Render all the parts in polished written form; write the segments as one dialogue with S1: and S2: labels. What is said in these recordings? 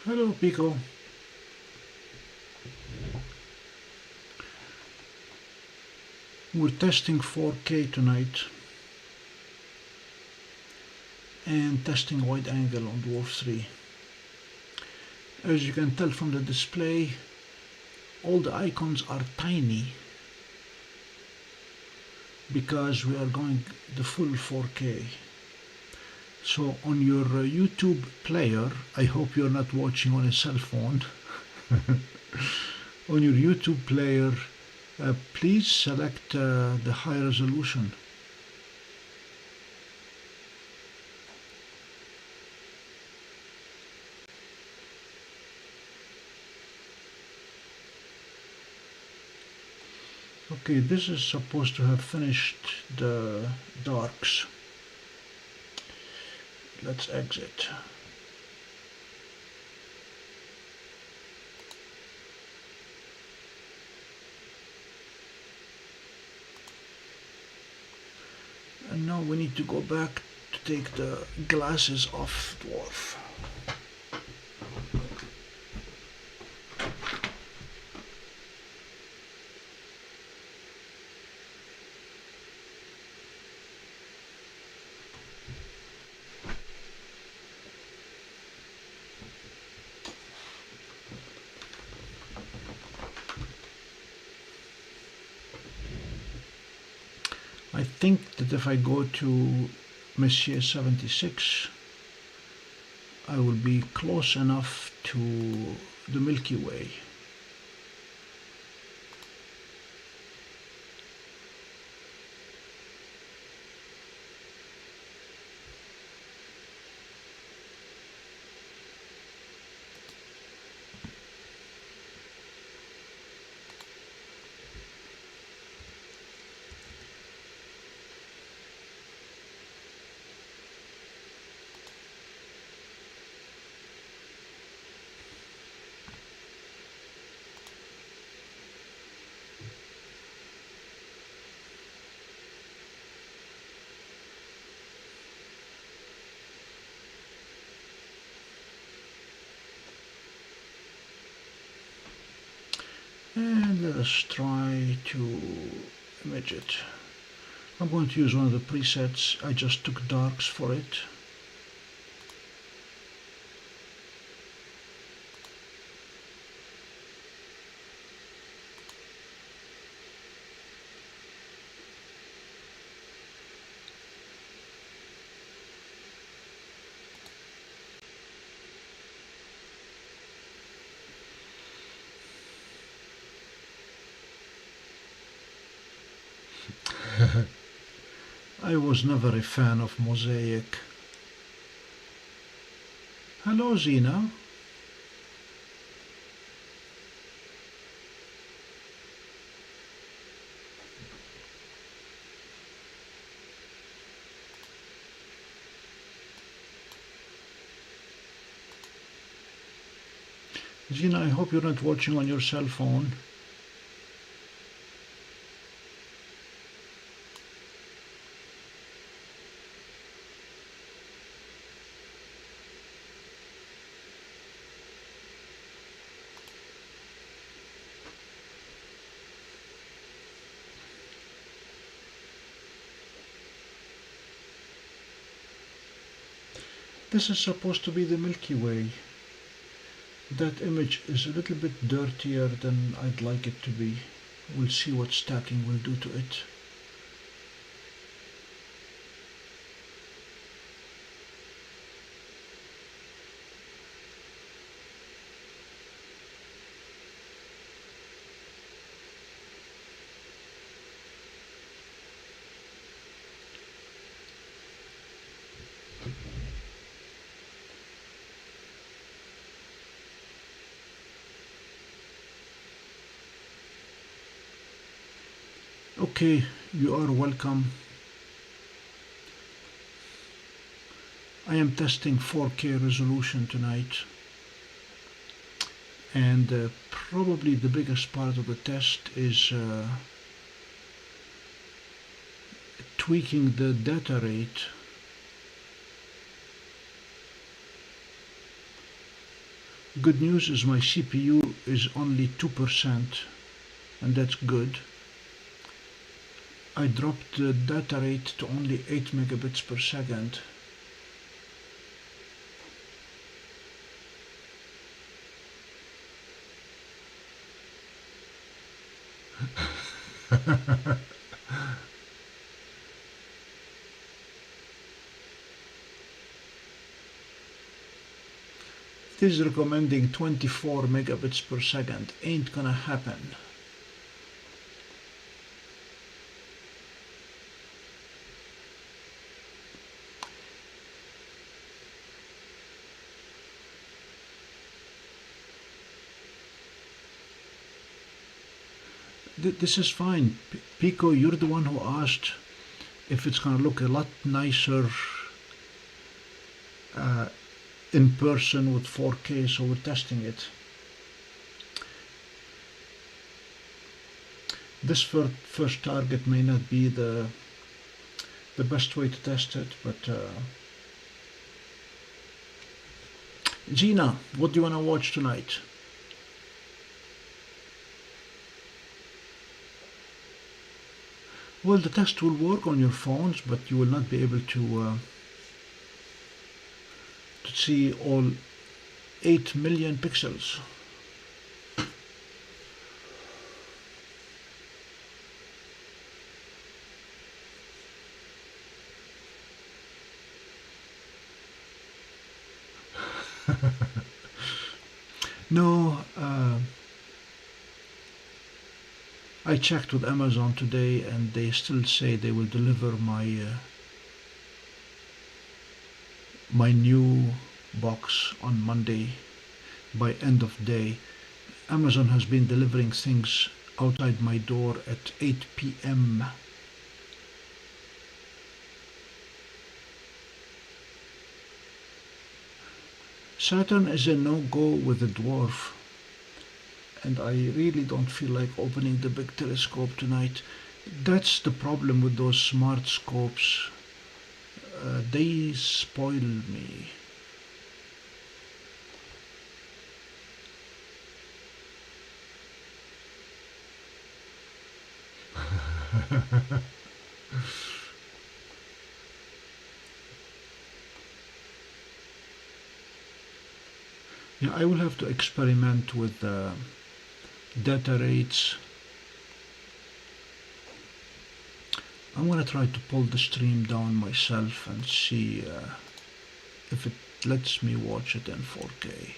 S1: Hello, Pico. We're testing 4K tonight and testing wide angle on DWARF 3. As you can tell from the display, all the icons are tiny because we are going the full 4K. So on your YouTube player, I hope you're not watching on a cell phone. On your YouTube player, please select the high resolution. Okay, this is supposed to have finished the darks. Let's exit. And now we need to go back to take the glasses off DWARF. I think that if I go to Messier 76, I will be close enough to the Milky Way. And let us try to image it. I'm going to use one of the presets. I just took darks for it. I was never a fan of mosaic. Hello, Zina. Zina, I hope you're not watching on your cell phone. This is supposed to be the Milky Way. That image is a little bit dirtier than I'd like it to be. We'll see what stacking will do to it. Okay, you are welcome. I am testing 4K resolution tonight, and probably the biggest part of the test is tweaking the data rate Good news is my CPU is only 2%, and that's good. I dropped the data rate to only 8 megabits per second. It is recommending 24 megabits per second. Ain't gonna happen. This is fine. Pico, you're the one who asked if it's gonna look a lot nicer in person with 4K, so we're testing it. This first target may not be the best way to test it, but Gina, what do you want to watch tonight? Well, the test will work on your phones, but you will not be able to see all 8 million pixels. No, I checked with Amazon today and they still say they will deliver my new box on Monday by end of day. Amazon has been delivering things outside my door at 8 p.m. Saturn is a no-go with the dwarf, and I really don't feel like opening the big telescope tonight. That's the problem with those smart scopes. They spoil me. Yeah, I will have to experiment with data rates. I'm gonna try to pull the stream down myself and see if it lets me watch it in 4K.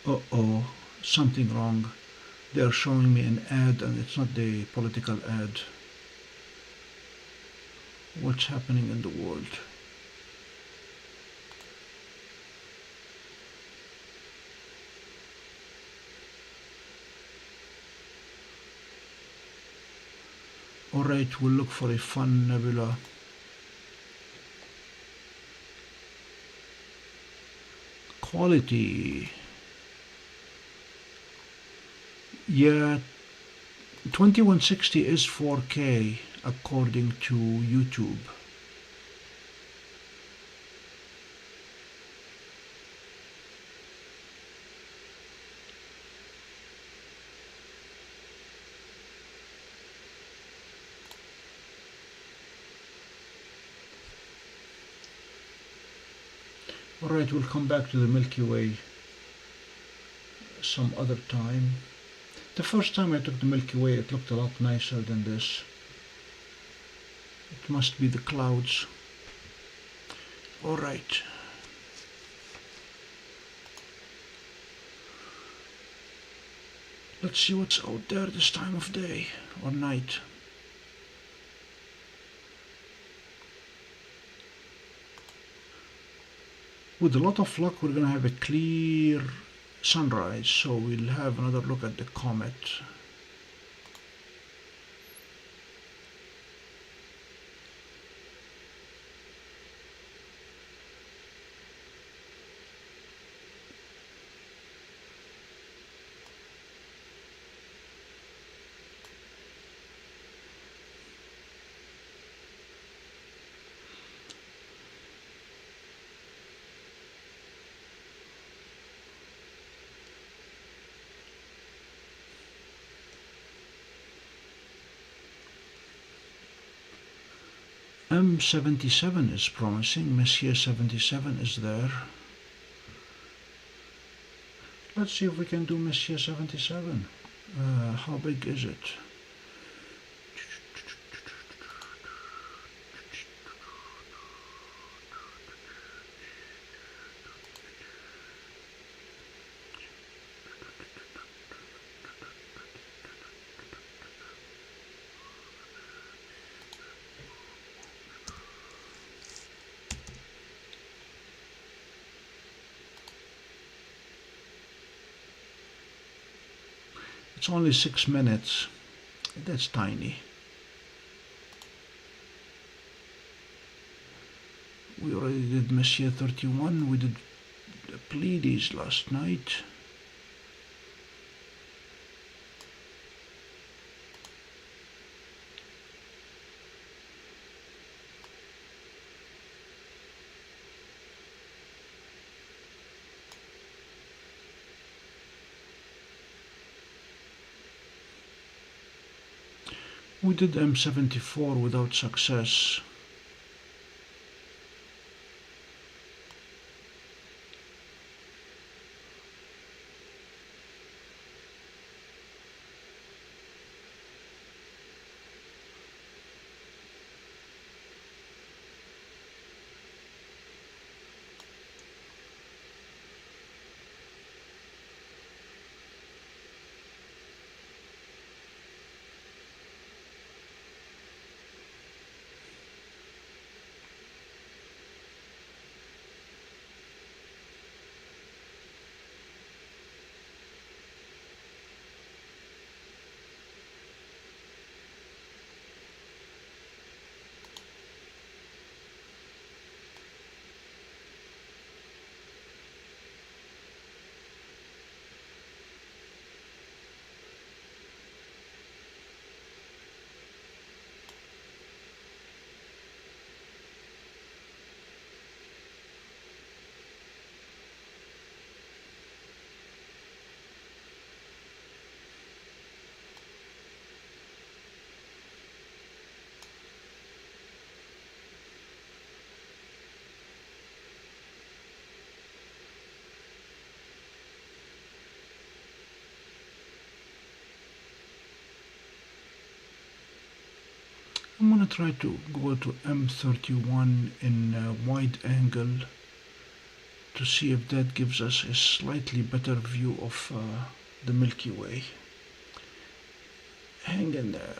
S1: Uh-oh, something wrong. They are showing me an ad and it's not the political ad. What's happening in the world? Alright, we'll look for a fun nebula. Quality. Yeah, 2160 is 4K according to YouTube. Alright, we'll come back to the Milky Way some other time. The first time I took the Milky Way, it looked a lot nicer than this. It must be the clouds. All right. Let's see what's out there this time of day or night. With a lot of luck, we're gonna have a clear sunrise, so we'll have another look at the comet. M77 is promising. Messier 77 is there. Let's see if we can do Messier 77. How big is it? It's only 6 minutes. That's tiny. We already did Messier 31. We did the Pleiades last night. We did M74 without success. I'm going to try to go to M31 in wide angle to see if that gives us a slightly better view of the Milky Way. Hang in there.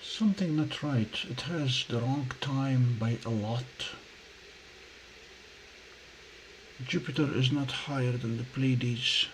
S1: Something not right. It has the wrong time by a lot. Jupiter is not higher than the Pleiades.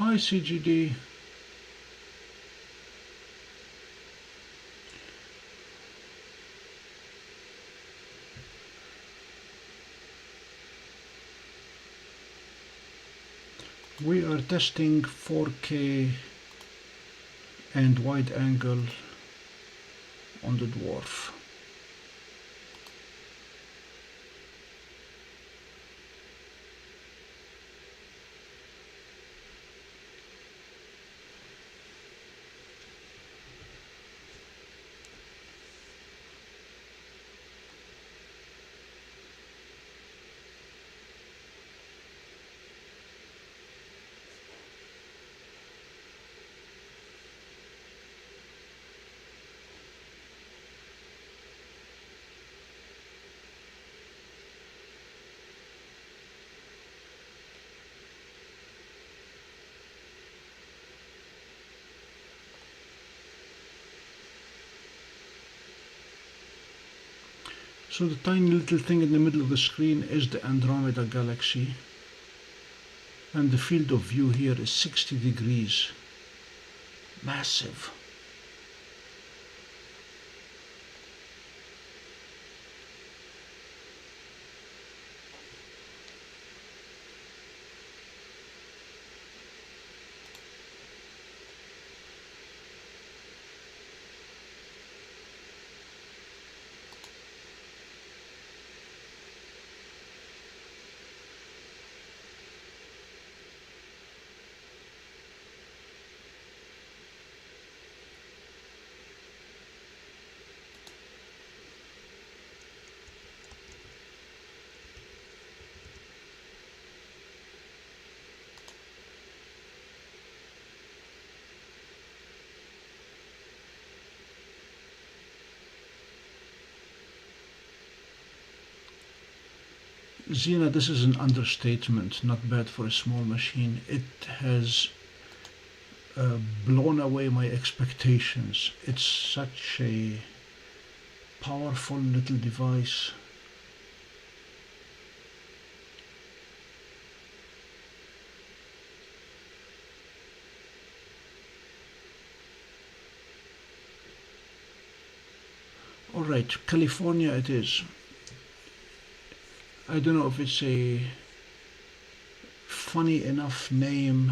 S1: Hi CGD. We are testing 4K and wide angle on the dwarf. So the tiny little thing in the middle of the screen is the Andromeda galaxy, and the field of view here is 60 degrees. Massive. Zena, this is an understatement, not bad for a small machine. It has blown away my expectations. It's such a powerful little device. All right, California it is. I don't know if it's a funny enough name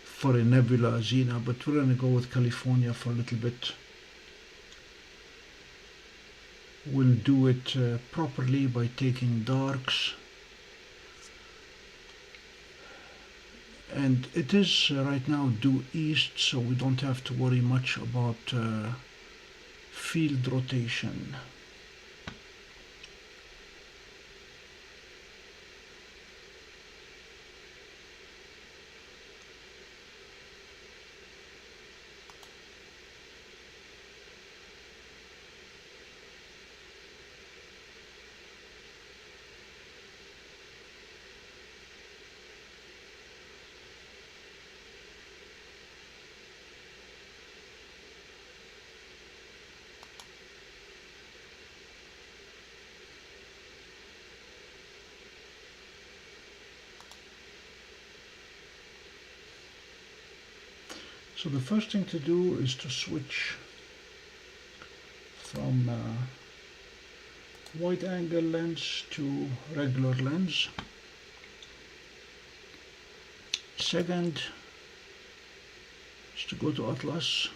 S1: for a nebula, Zena, but we're going to go with California for a little bit. We'll do it properly by taking darks. And it is right now due east, so we don't have to worry much about field rotation. So the first thing to do is to switch from wide angle lens to regular lens. Second is to go to Atlas.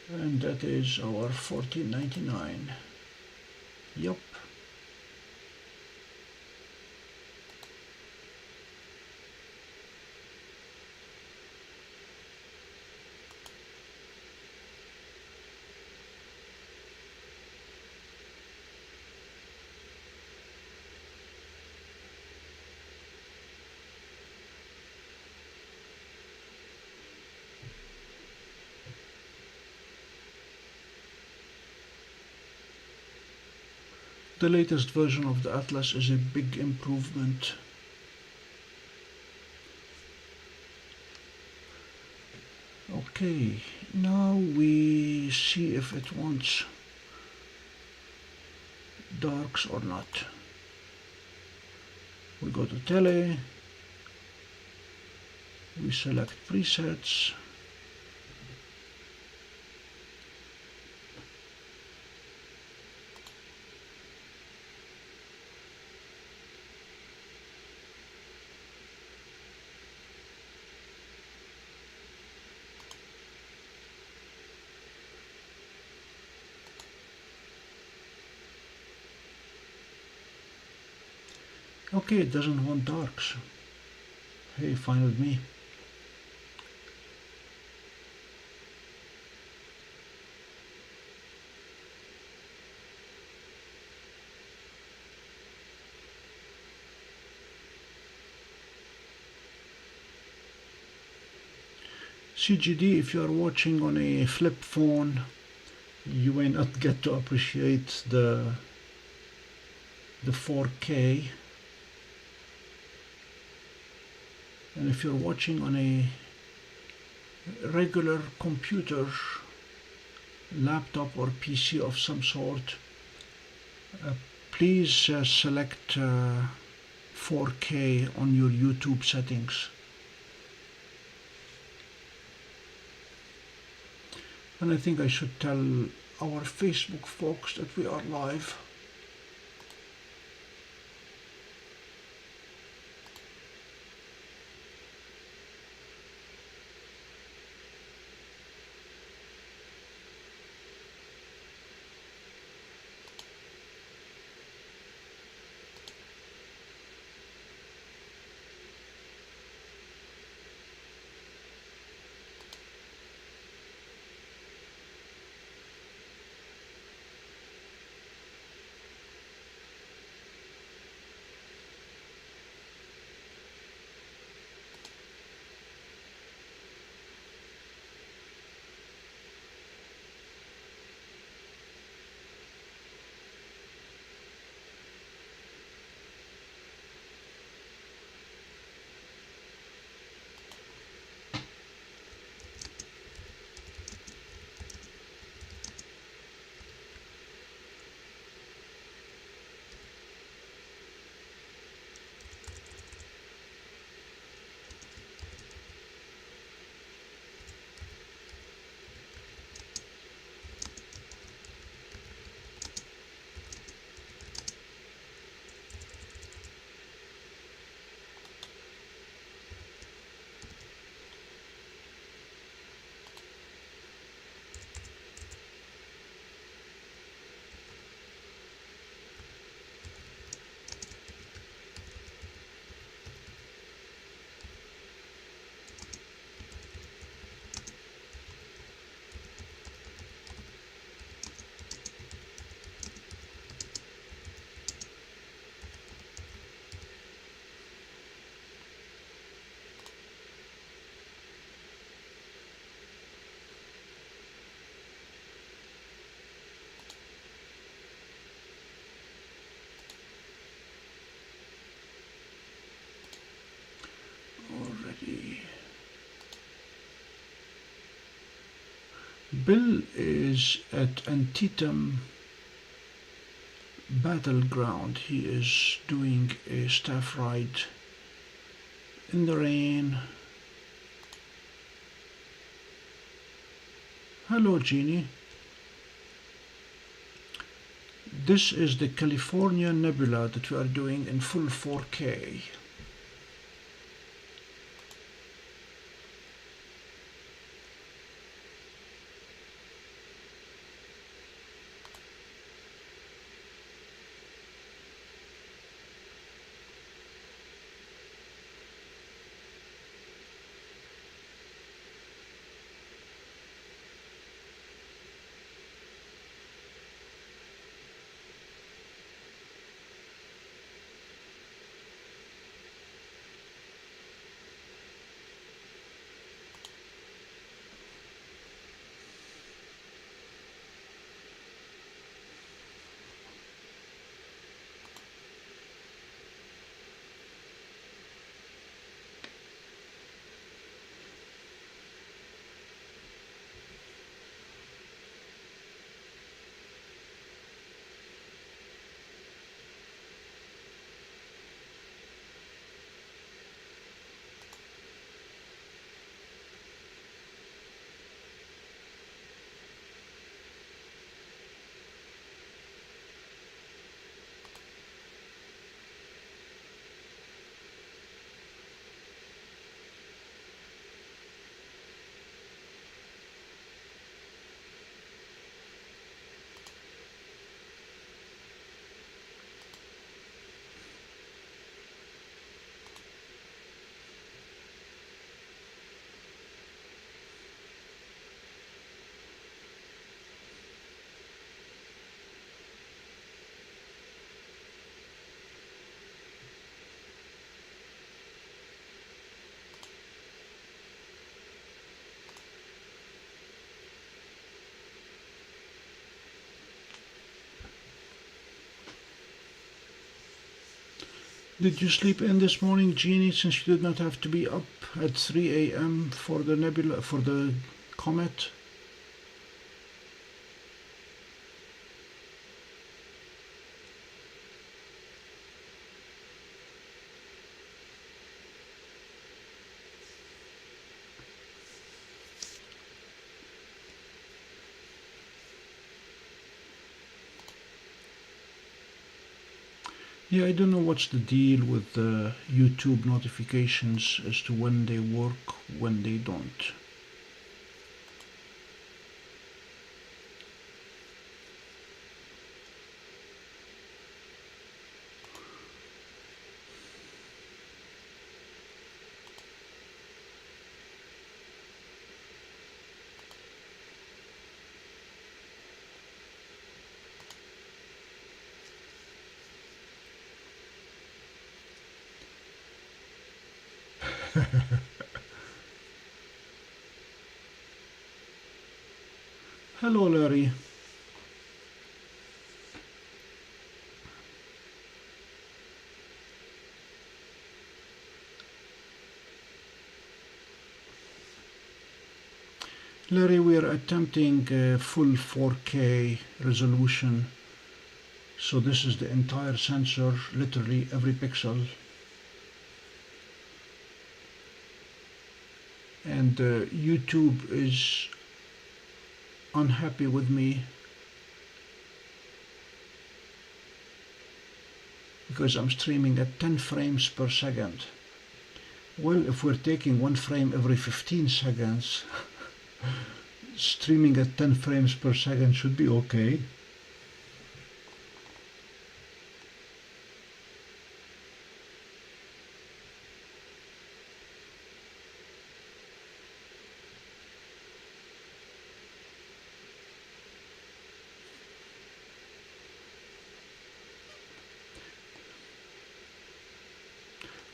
S1: And that is our 1499. Yup. The latest version of the Atlas is a big improvement. Okay, now we see if it wants darks or not. We go to tele, we select presets, okay, it doesn't want darks. Hey, fine with me. CGD, if you are watching on a flip phone, you may not get to appreciate the 4K. And if you're watching on a regular computer, laptop or PC of some sort, please select 4K on your YouTube settings. And I think I should tell our Facebook folks that we are live. Bill is at Antietam Battleground. He is doing a staff ride in the rain. Hello, Jeannie. This is the California Nebula that we are doing in full 4K. Did you sleep in this morning, Jeannie, since you did not have to be up at 3 a.m. for the nebula, for the comet? Yeah, I don't know what's the deal with the YouTube notifications as to when they work, when they don't. Hello, Larry. Larry, we are attempting full 4K resolution. So this is the entire sensor, literally every pixel. And YouTube is unhappy with me because I'm streaming at 10 frames per second. Well, if we're taking one frame every 15 seconds, streaming at 10 frames per second should be okay.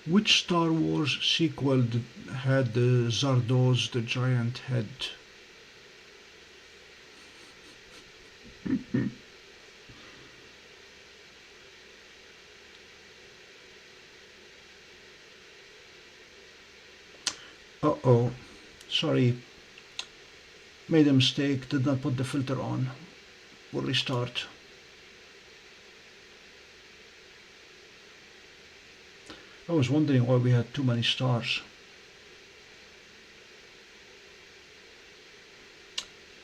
S1: Which Star Wars sequel had Zardoz, the giant head? Uh-oh, sorry, made a mistake, did not put the filter on. We'll restart. I was wondering why we had too many stars.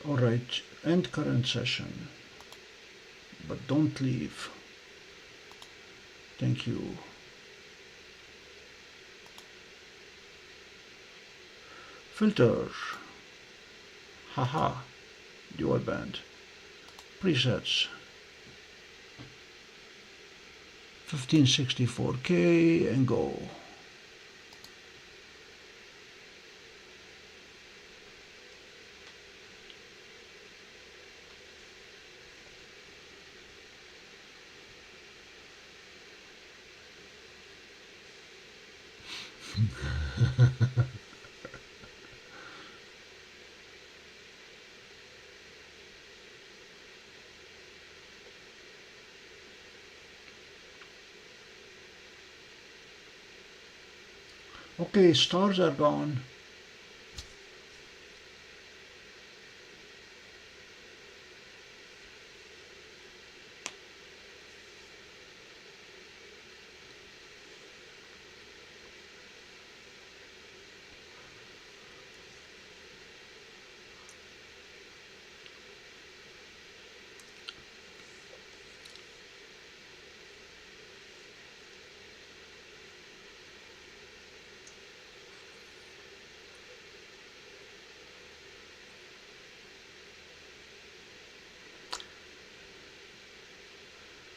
S1: Alright, end current session, but don't leave. Thank you. Filter. Haha. Dual band. Presets. 1564K and go. Okay, stars are gone.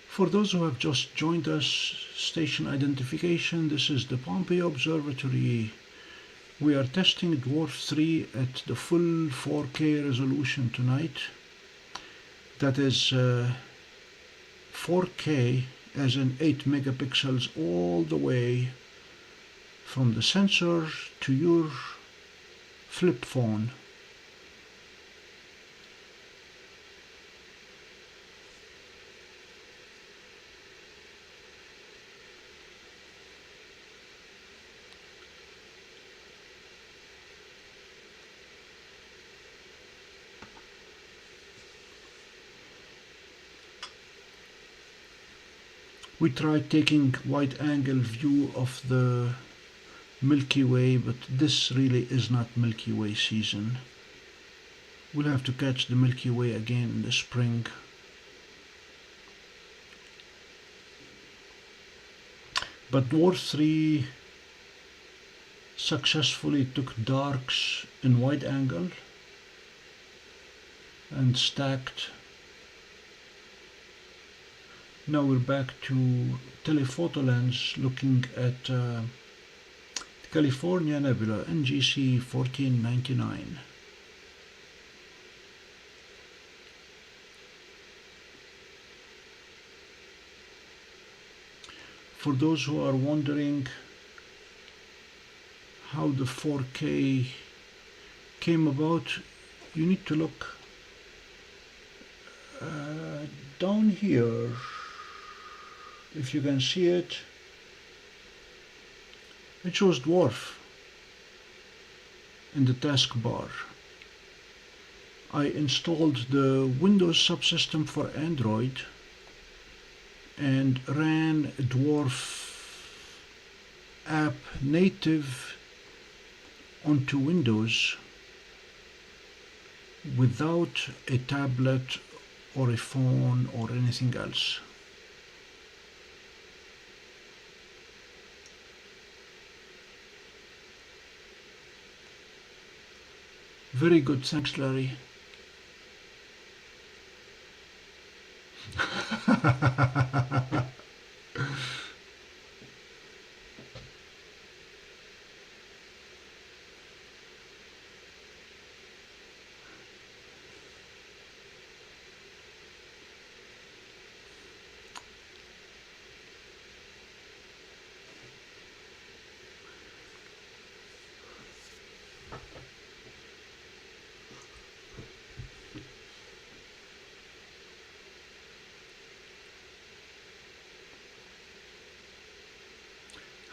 S1: For those who have just joined us, station identification, this is the Pompey Observatory. We are testing DWARF 3 at the full 4K resolution tonight. That is 4K as in 8 megapixels all the way from the sensor to your flip phone. We tried taking wide-angle view of the Milky Way, but this really is not Milky Way season. We'll have to catch the Milky Way again in the spring. But DWARF 3 successfully took darks in wide angle and stacked. Now we're back to telephoto lens looking at the California nebula NGC1499. For those who are wondering how the 4K came about, you need to look down here. If you can see it, it shows DWARF in the taskbar. I installed the Windows subsystem for Android and ran DWARF app native onto Windows without a tablet or a phone or anything else. Very good, thanks Larry.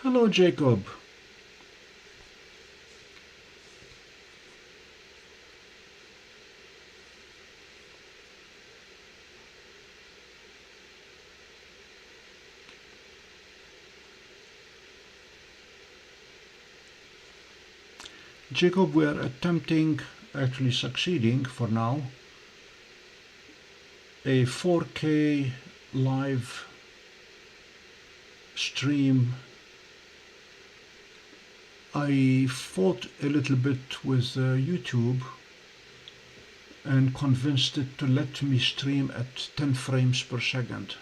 S1: Hello, Jacob. Jacob, we are attempting, actually succeeding for now, a 4K live stream. I fought a little bit with YouTube and convinced it to let me stream at 10 frames per second.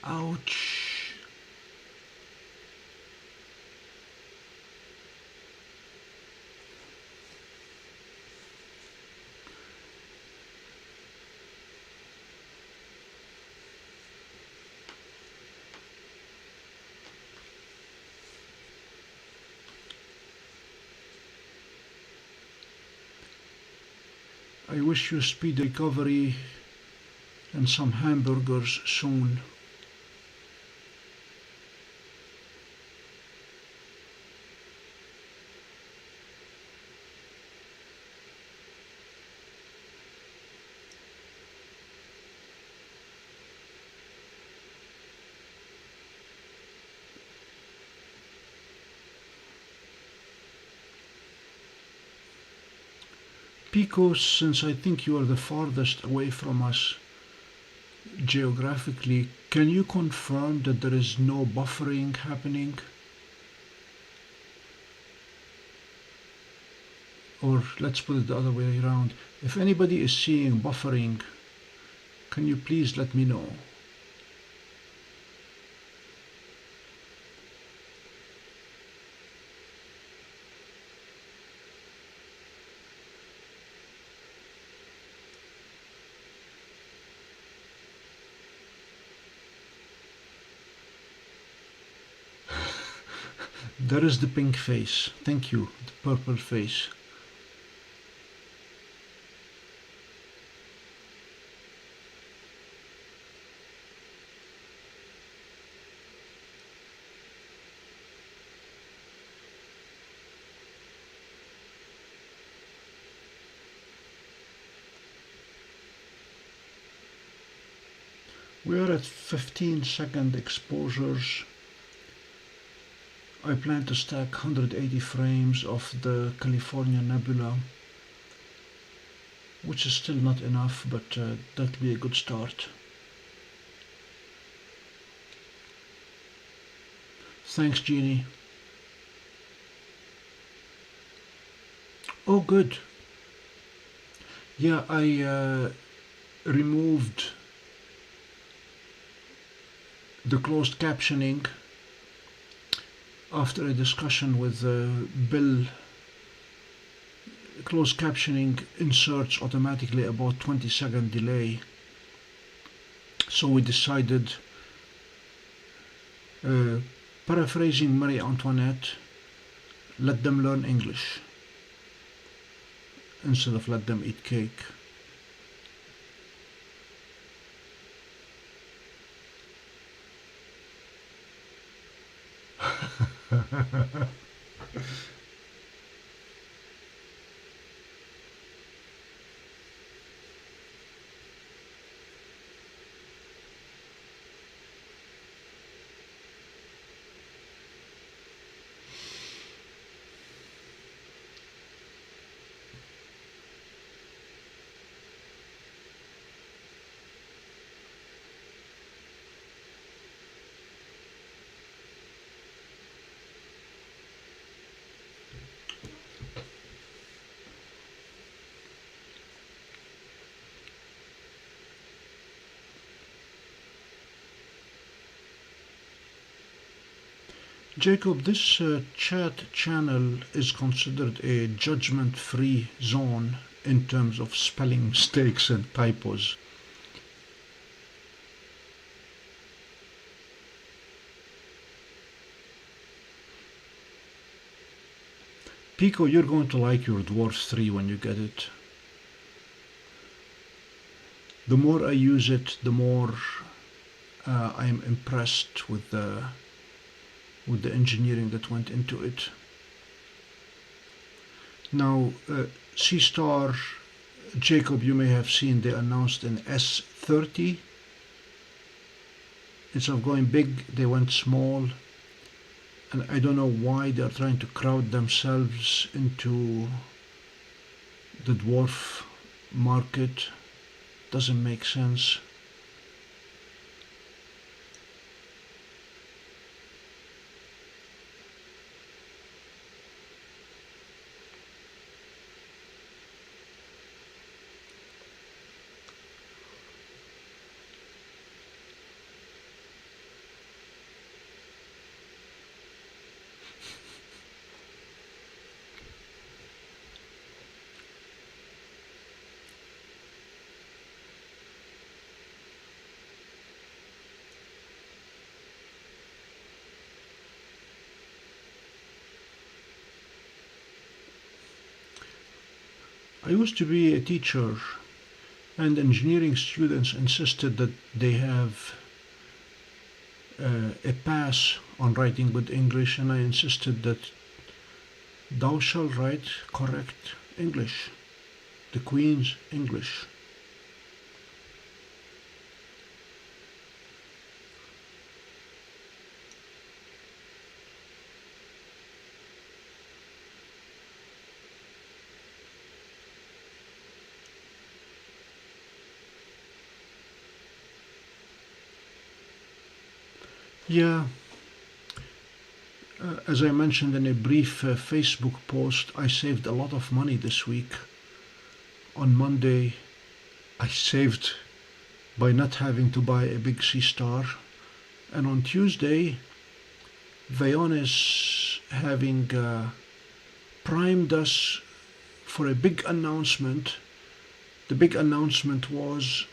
S1: Ouch. I wish you speedy recovery and some hamburgers soon. Pico, since I think you are the farthest away from us, geographically, can you confirm that there is no buffering happening? Or let's put it the other way around. If anybody is seeing buffering, can you please let me know? There is the pink face. Thank you. The purple face. We are at 15-second exposures. I plan to stack 180 frames of the California Nebula, which is still not enough, but that'll be a good start. Thanks, Jeannie. Oh, good. Yeah, I removed the closed captioning after a discussion with Bill. Closed captioning inserts automatically about 20-second delay, so we decided, paraphrasing Marie Antoinette, let them learn English instead of let them eat cake. Jacob, this chat channel is considered a judgment-free zone in terms of spelling mistakes and typos. Pico, you're going to like your Dwarf 3 when you get it. The more I use it, the more I am impressed with the engineering that went into it. Now, Seestar, Jacob, you may have seen they announced an S30. Instead of going big, they went small. And I don't know why they are trying to crowd themselves into the dwarf market. Doesn't make sense. I used to be a teacher, and engineering students insisted that they have a pass on writing good English, and I insisted that thou shalt write correct English, the Queen's English. Yeah, as I mentioned in a brief Facebook post, I saved a lot of money this week. On Monday, I saved by not having to buy a big Seestar. And on Tuesday, Vaonis having primed us for a big announcement. The big announcement was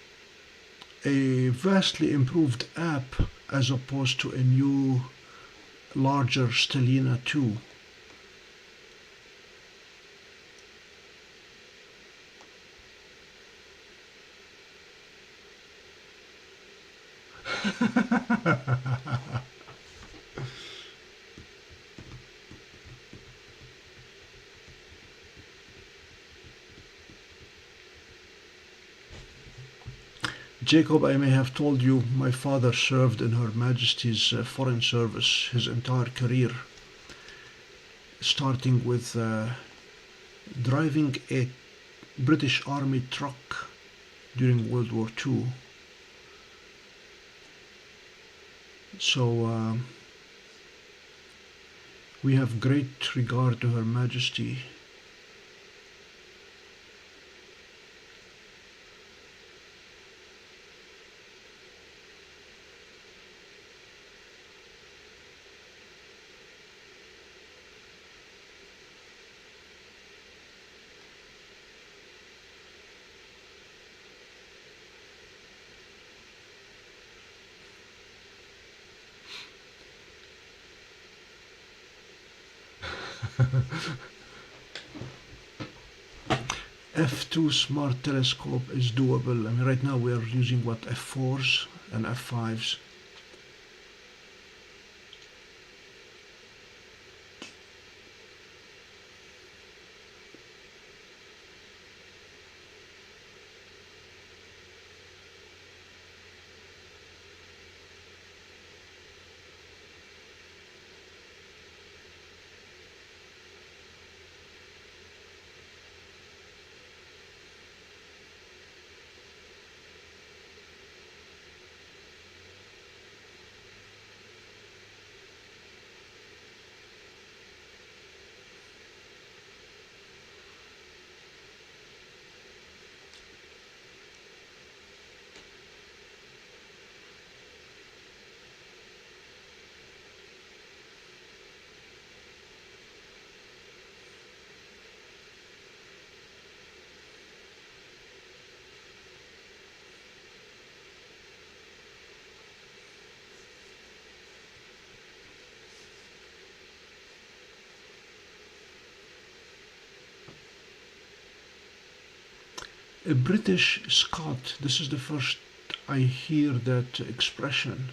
S1: a vastly improved app as opposed to a new, larger Stellina 2. Jacob, I may have told you, my father served in Her Majesty's Foreign Service his entire career, starting with driving a British Army truck during World War II. So we have great regard to Her Majesty. F2 smart telescope is doable. I mean, right now we are using what, F4s and F5s. A British Scot, this is the first I hear that expression.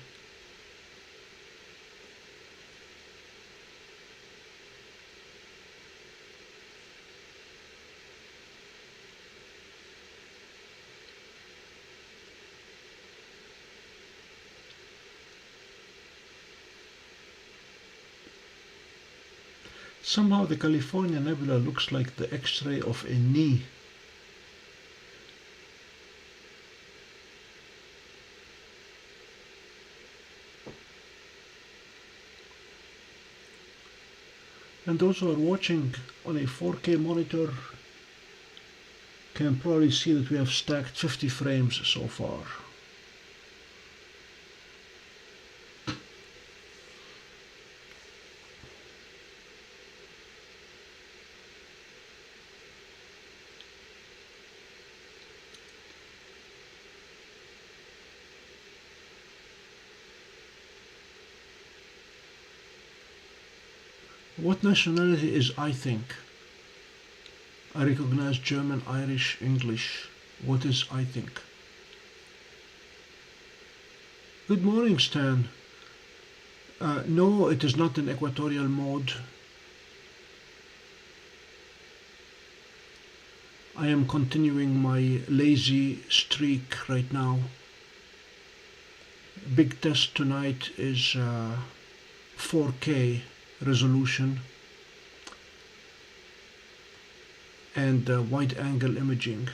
S1: Somehow the California Nebula looks like the X-ray of a knee. And those who are watching on a 4K monitor can probably see that we have stacked 50 frames so far. What nationality is I think? I recognize German, Irish, English. What is I think? Good morning, Stan. No, it is not in equatorial mode. I am continuing my lazy streak right now. Big test tonight is 4K resolution and wide angle imaging.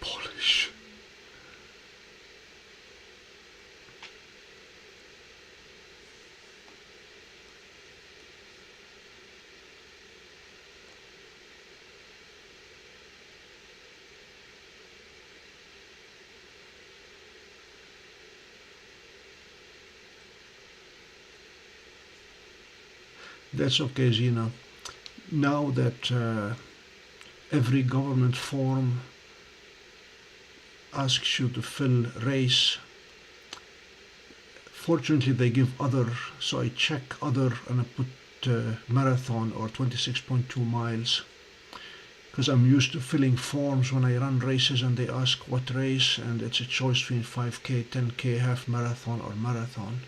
S1: Polish. That's okay, Zina. Now that every government form asks you to fill race, fortunately they give other, so I check other and I put marathon or 26.2 miles, because I'm used to filling forms when I run races and they ask what race, and it's a choice between 5K, 10K, half marathon or marathon.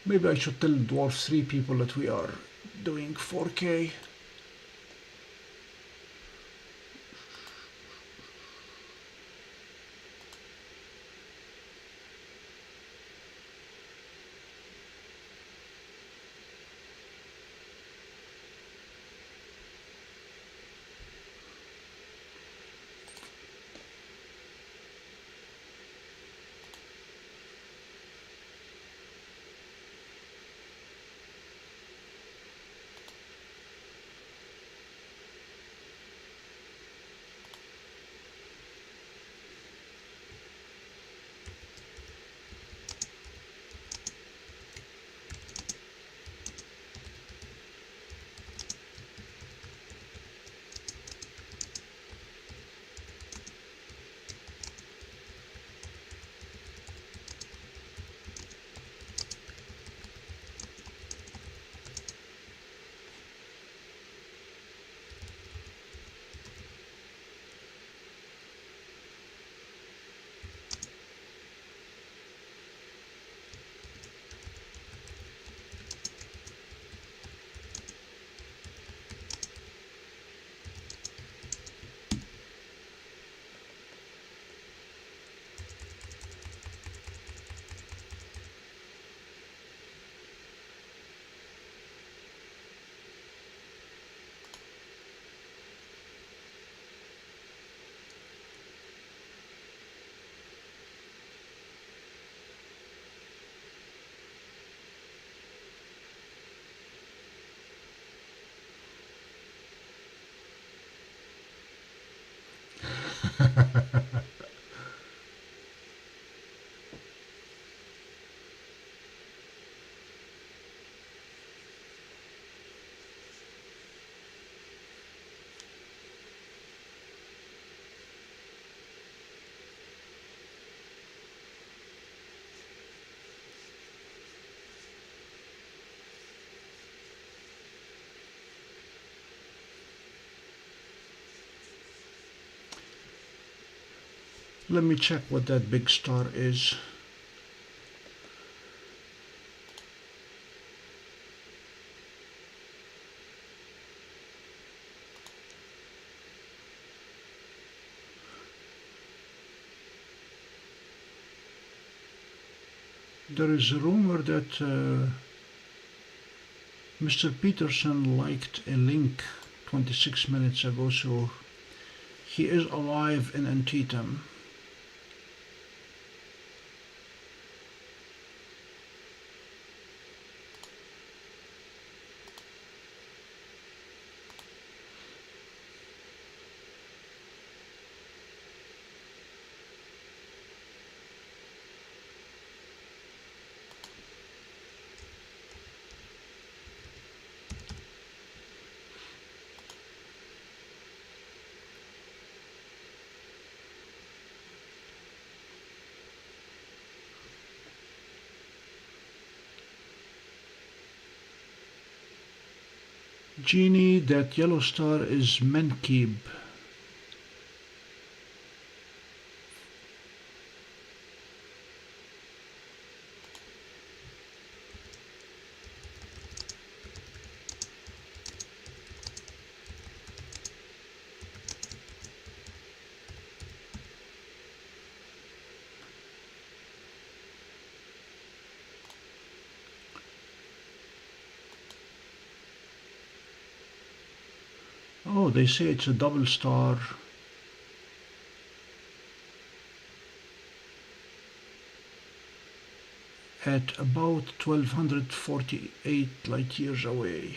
S1: Maybe I should tell Dwarf 3 people that we are doing 4K. Let me check what that big star is. There is a rumor that Mr. Peterson liked a link 26 minutes ago, so he is alive in Antietam. Genie, that yellow star is Menkib. Oh, they say it's a double star. At about 1248 light years away.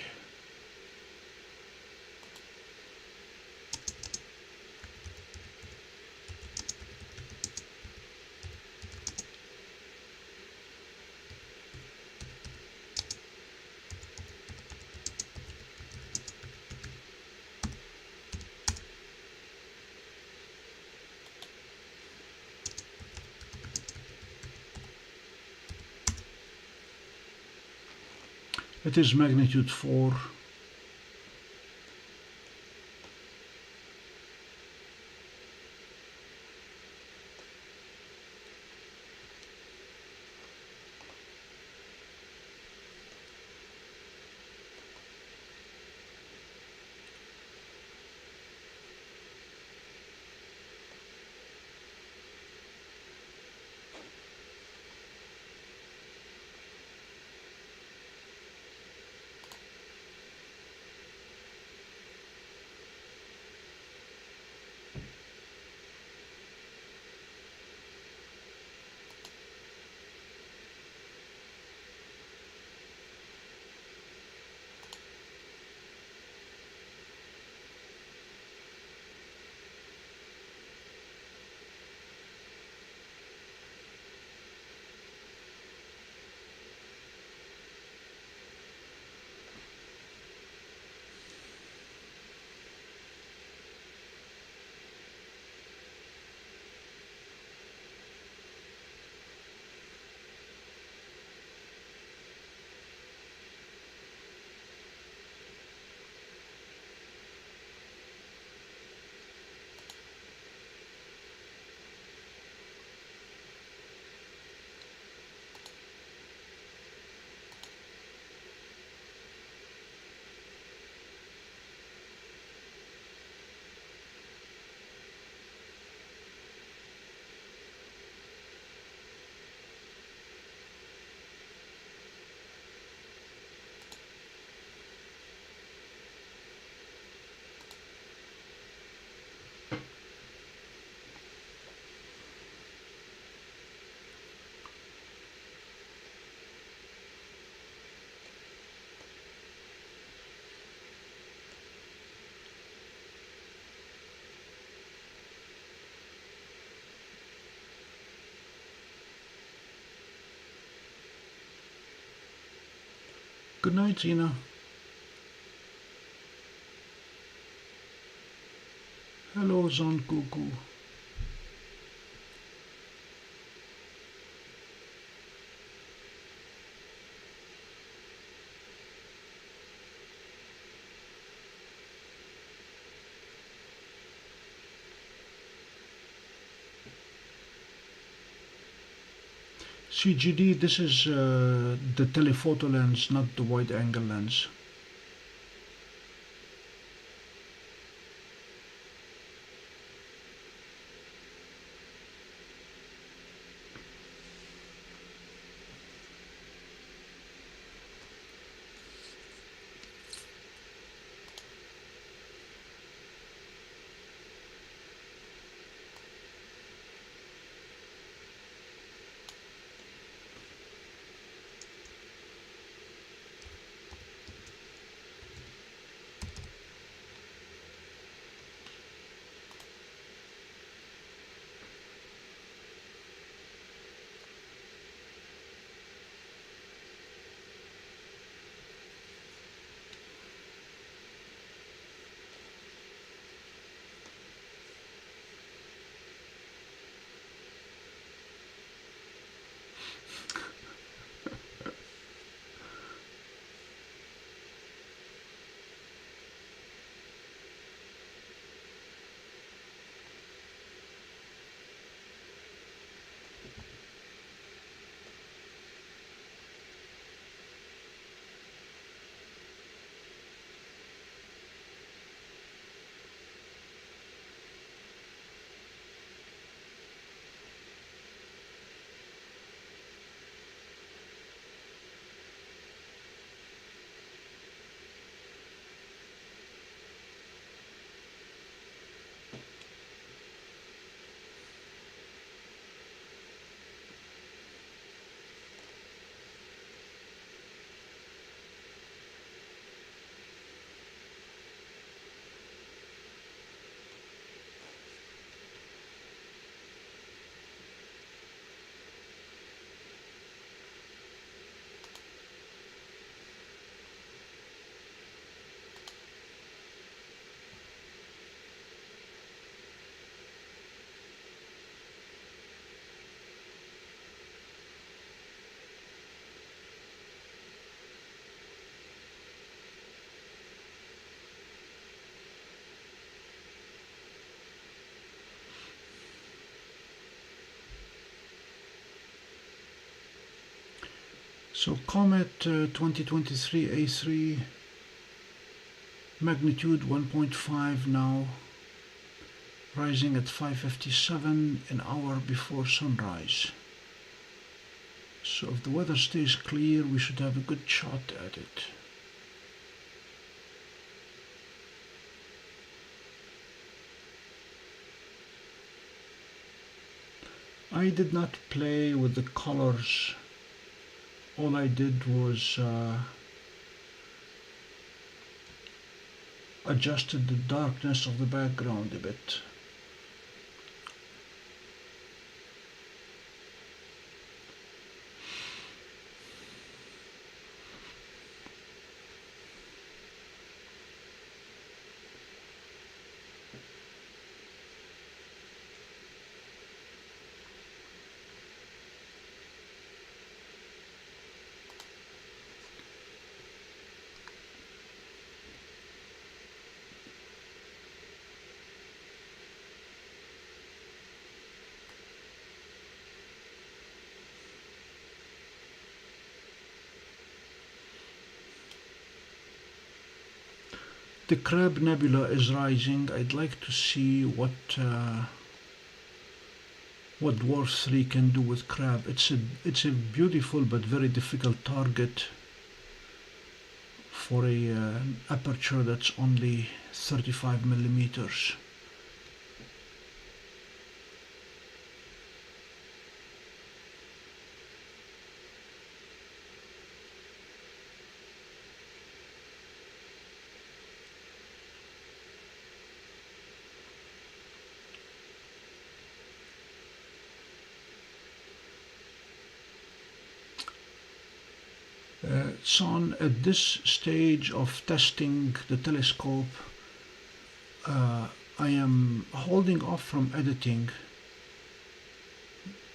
S1: It is magnitude 4. Good night, Zena. Hello, Zon Cuckoo. CGD, this is the telephoto lens, not the wide angle lens. So Comet 2023 A3, magnitude 1.5 now, rising at 5:57, an hour before sunrise. So if the weather stays clear, we should have a good shot at it. I did not play with the colors. All I did was adjusted the darkness of the background a bit. The Crab Nebula is rising. I'd like to see what Dwarf 3 can do with Crab. It's a beautiful but very difficult target for an aperture that's only 35 millimeters. Son, at this stage of testing the telescope, I am holding off from editing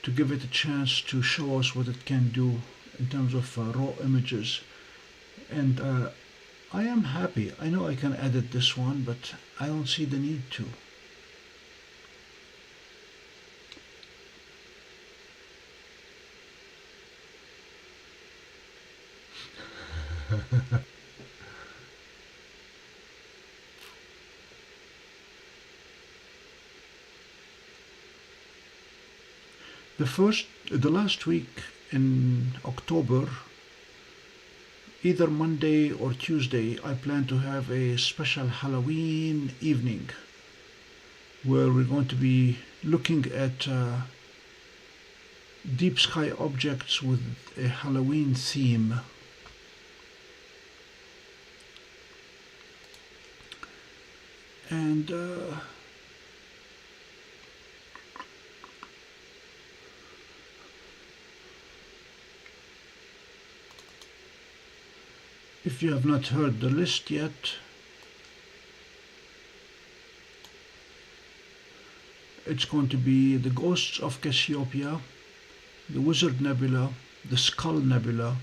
S1: to give it a chance to show us what it can do in terms of raw images. And I am happy. I know I can edit this one, but I don't see the need to. The last week in October, either Monday or Tuesday, I plan to have a special Halloween evening where we're going to be looking at deep sky objects with a Halloween theme. And if you have not heard the list yet, it's going to be the Ghosts of Cassiopeia, the Wizard Nebula, the Skull Nebula,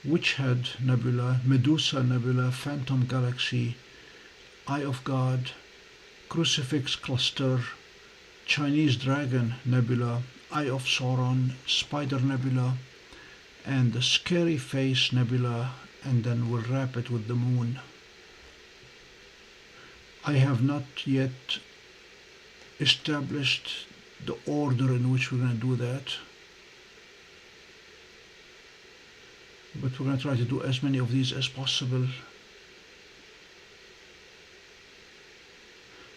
S1: Witchhead Nebula, Medusa Nebula, Phantom Galaxy, Eye of God, Crucifix Cluster, Chinese Dragon Nebula, Eye of Sauron, Spider Nebula, and the Scary Face Nebula, and then we'll wrap it with the moon. I have not yet established the order in which we're going to do that, but we're going to try to do as many of these as possible.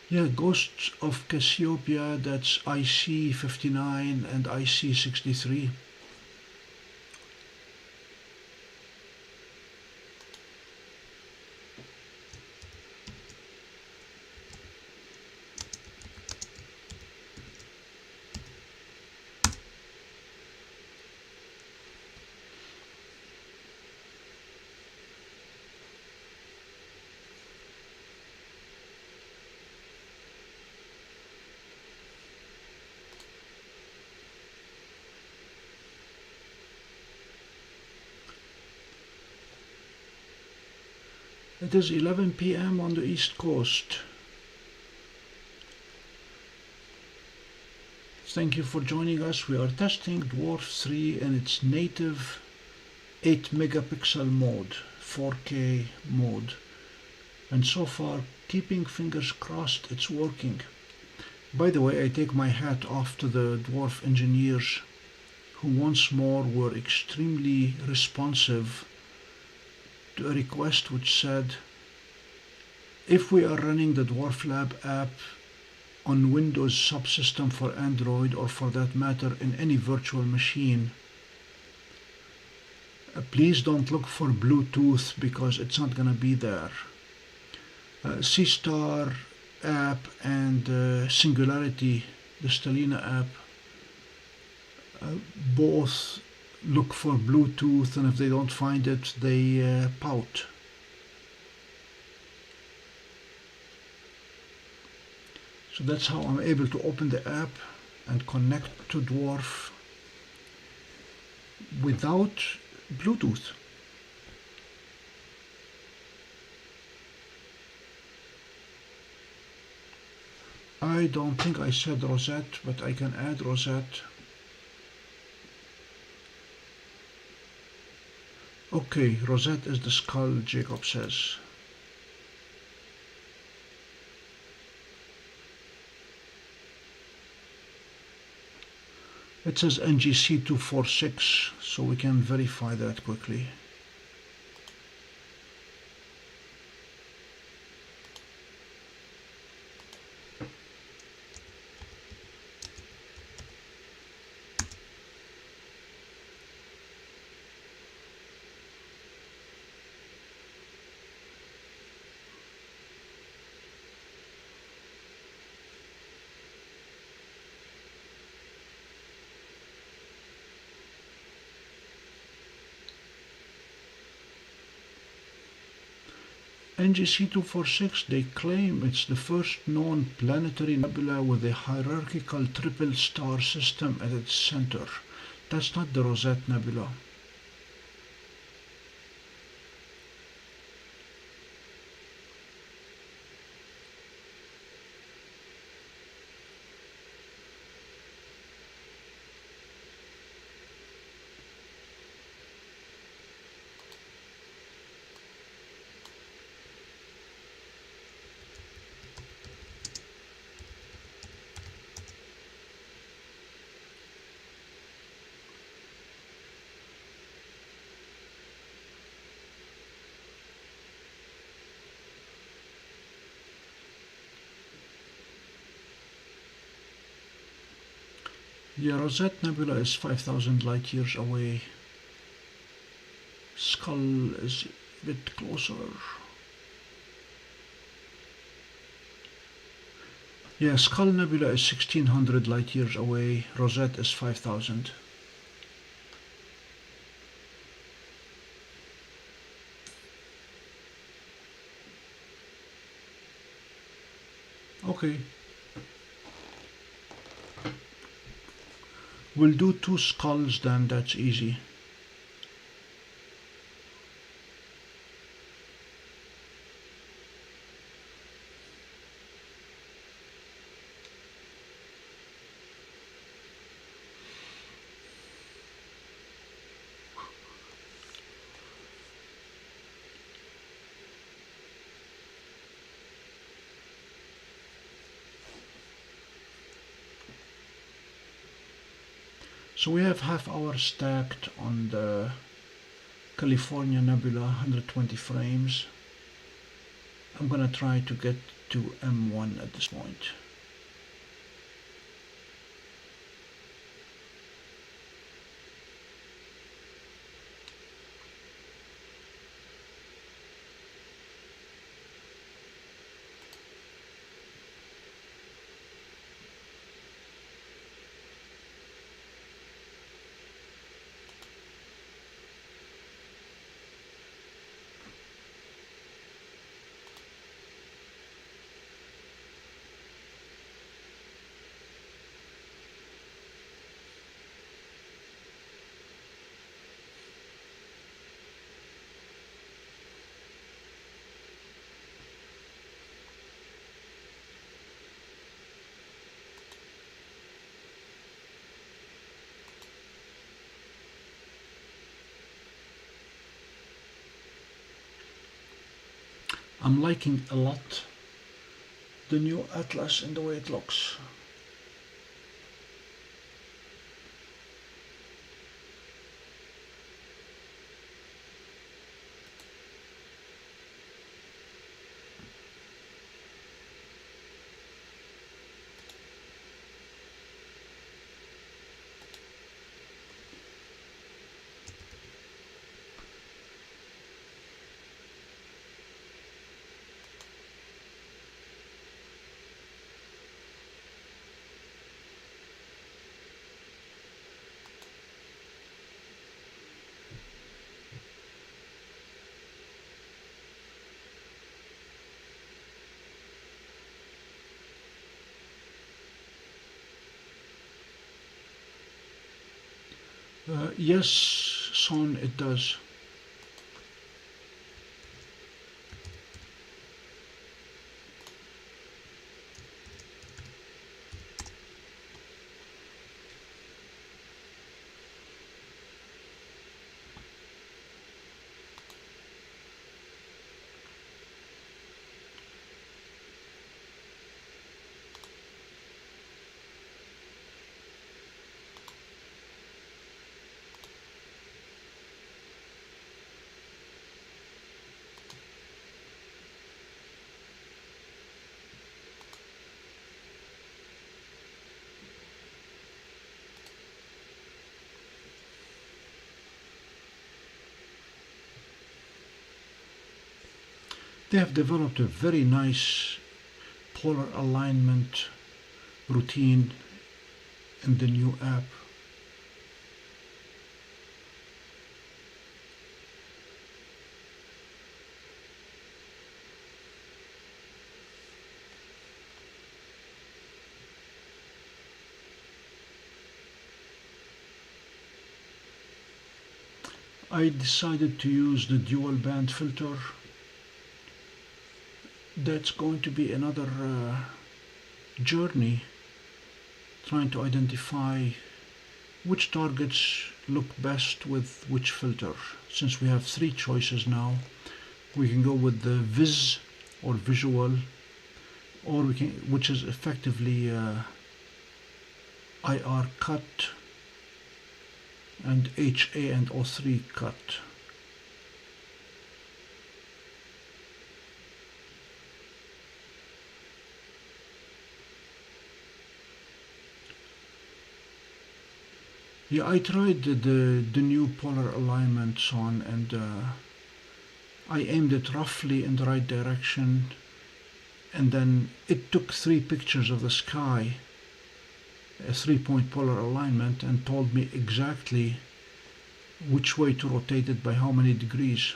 S1: Yeah, Ghosts of Cassiopeia, that's IC59 and IC63. It is 11 p.m. on the East Coast. Thank you for joining us. We are testing Dwarf 3 in its native 8 megapixel mode, 4K mode, and so far, keeping fingers crossed, it's working. By the way, I take my hat off to the DWARF engineers who once more were extremely responsive to a request which said, if we are running the DWARF Lab app on Windows subsystem for Android, or for that matter in any virtual machine, please don't look for Bluetooth because it's not going to be there. Seestar app and Singularity, the Stellina app, both look for Bluetooth, and if they don't find it, they pout. So that's how I'm able to open the app and connect to DWARF without Bluetooth. I don't think I said rosette, but I can add rosette. Okay, rosette is the skull, Jacob says. It says NGC246, so we can verify that quickly. NGC246, they claim it's the first known planetary nebula with a hierarchical triple star system at its center. That's not the Rosette Nebula. Yeah, Rosette Nebula is 5,000 light years away. Skull is a bit closer. Yeah, Skull Nebula is 1,600 light years away. Rosette is 5,000. Okay. We'll do 2 skulls then, that's easy. So we have half hour stacked on the California Nebula, 120 frames. I'm gonna try to get to M1 at this point. I'm liking a lot the new Atlas and the way it looks. Yes, son, it does. They have developed a very nice polar alignment routine in the new app. I decided to use the dual band filter. That's going to be another journey, trying to identify which targets look best with which filter. Since we have three choices now, we can go with the Viz or visual, or we can, which is effectively IR cut, and HA and O3 cut. Yeah, I tried the new polar alignments on, and I aimed it roughly in the right direction, and then it took 3 pictures of the sky, a 3-point polar alignment, and told me exactly which way to rotate it by how many degrees.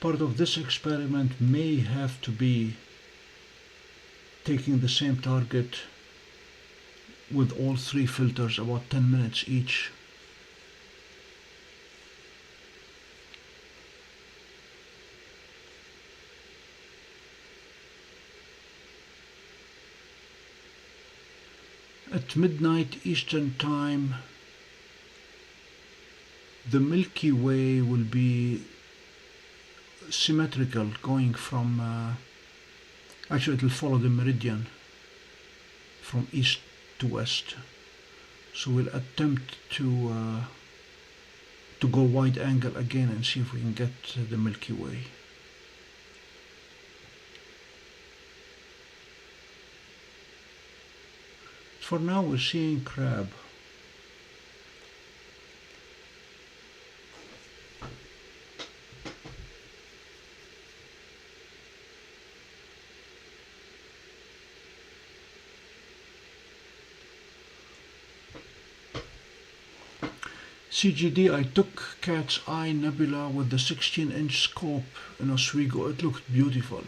S1: Part of this experiment may have to be taking the same target with all 3 filters, about 10 minutes each. At midnight Eastern Time, the Milky Way will be symmetrical, going from actually it will follow the meridian from east to west, so we'll attempt to go wide angle again and see if we can get the Milky Way. For now we're seeing crab. CGD, I took Cat's Eye Nebula with the 16-inch scope in Oswego. It looked beautiful.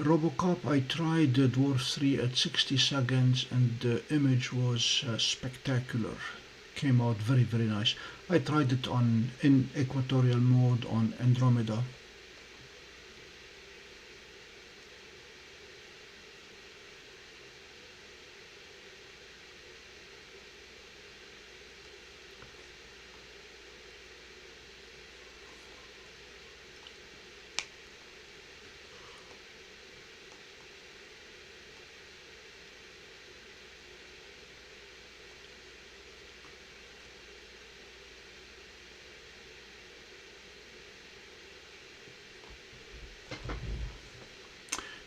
S1: Robocop, I tried the Dwarf 3 at 60 seconds and the image was spectacular. Came out very, very nice. I tried it in equatorial mode on Andromeda.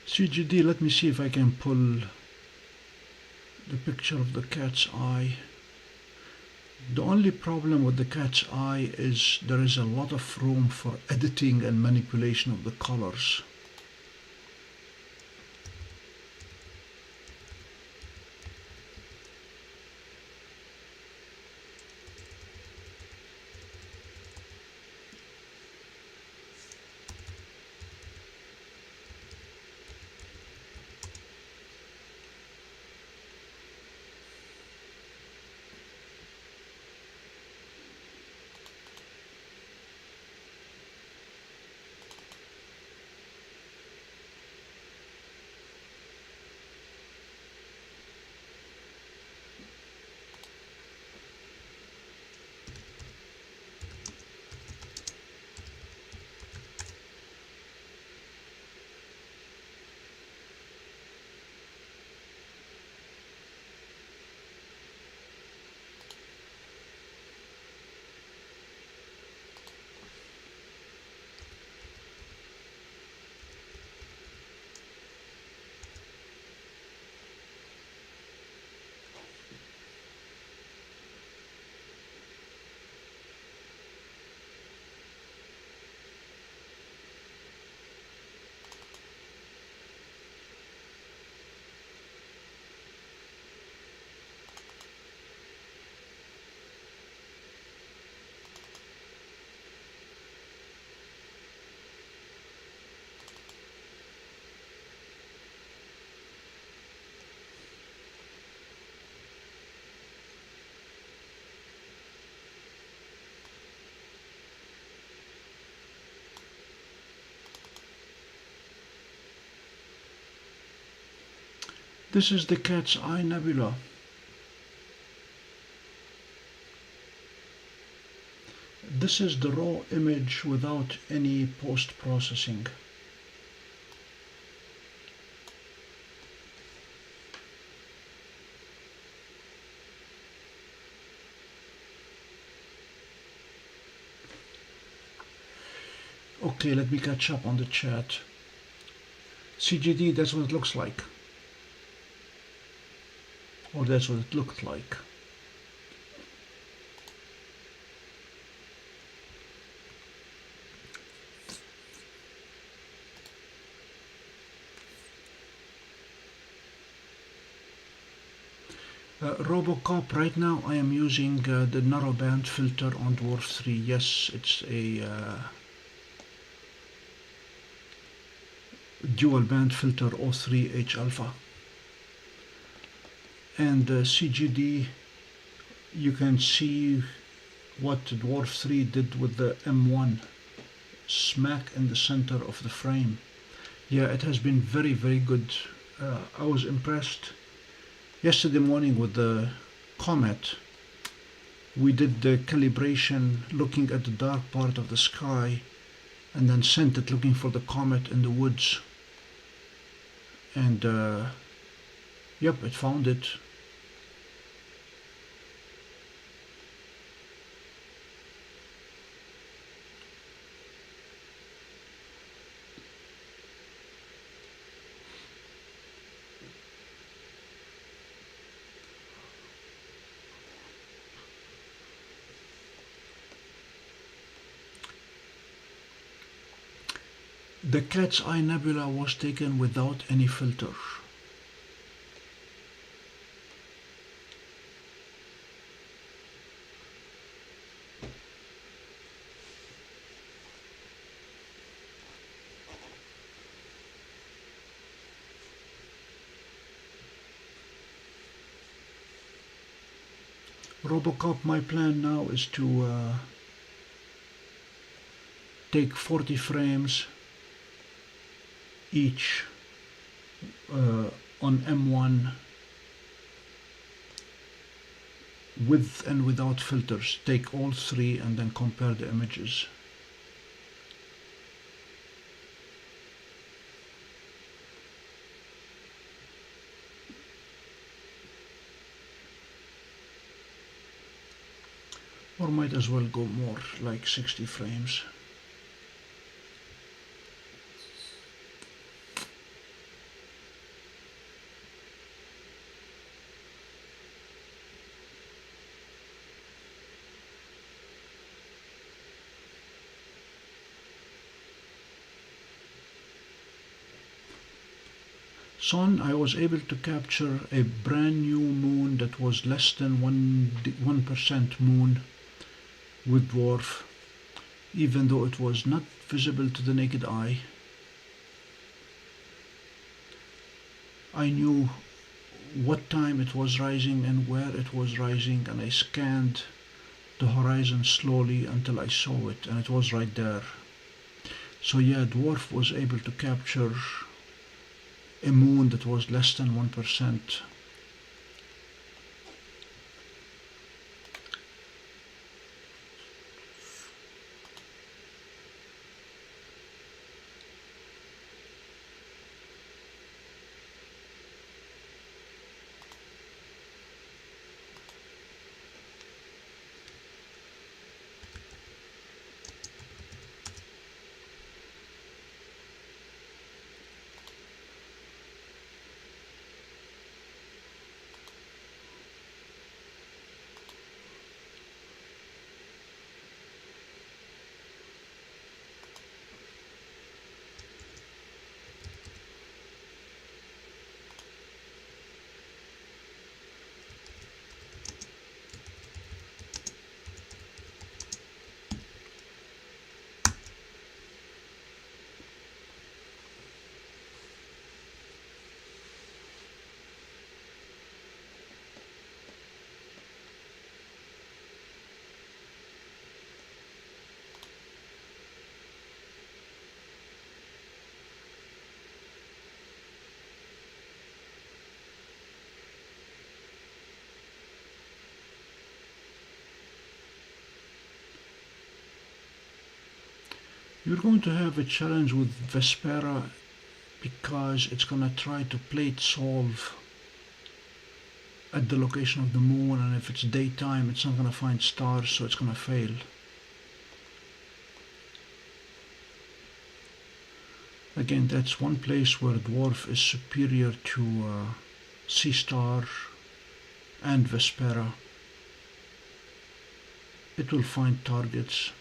S1: CGD, let me see if I can pull the picture of the cat's eye. The only problem with the cat's eye is there is a lot of room for editing and manipulation of the colors. This is the Cat's Eye Nebula. This is the raw image without any post-processing. Okay, let me catch up on the chat. CGD, that's what it looks like. Or that's what it looked like. Robocop, right now I am using the narrowband filter on Dwarf 3. Yes, it's a dual band filter 03 H-alpha. And CGD, you can see what Dwarf 3 did with the M1, smack in the center of the frame. Yeah, it has been very, very good. I was impressed. Yesterday morning with the comet, we did the calibration looking at the dark part of the sky and then sent it looking for the comet in the woods. And yep, it found it. The Cat's Eye Nebula was taken without any filter. Robocop, my plan now is to take 40 frames each on M1 with and without filters. Take all three and then compare the images. Or might as well go more, like 60 frames. Son, I was able to capture a brand new moon that was less than 1% moon with dwarf, even though it was not visible to the naked eye. I knew what time it was rising and where it was rising, and I scanned the horizon slowly until I saw it, and it was right there. So yeah, dwarf was able to capture a moon that was less than 1%. You're going to have a challenge with Vespera because it's going to try to plate solve at the location of the moon, and if it's daytime it's not going to find stars, so it's going to fail. Again, that's one place where dwarf is superior to Seestar and Vespera. It will find targets.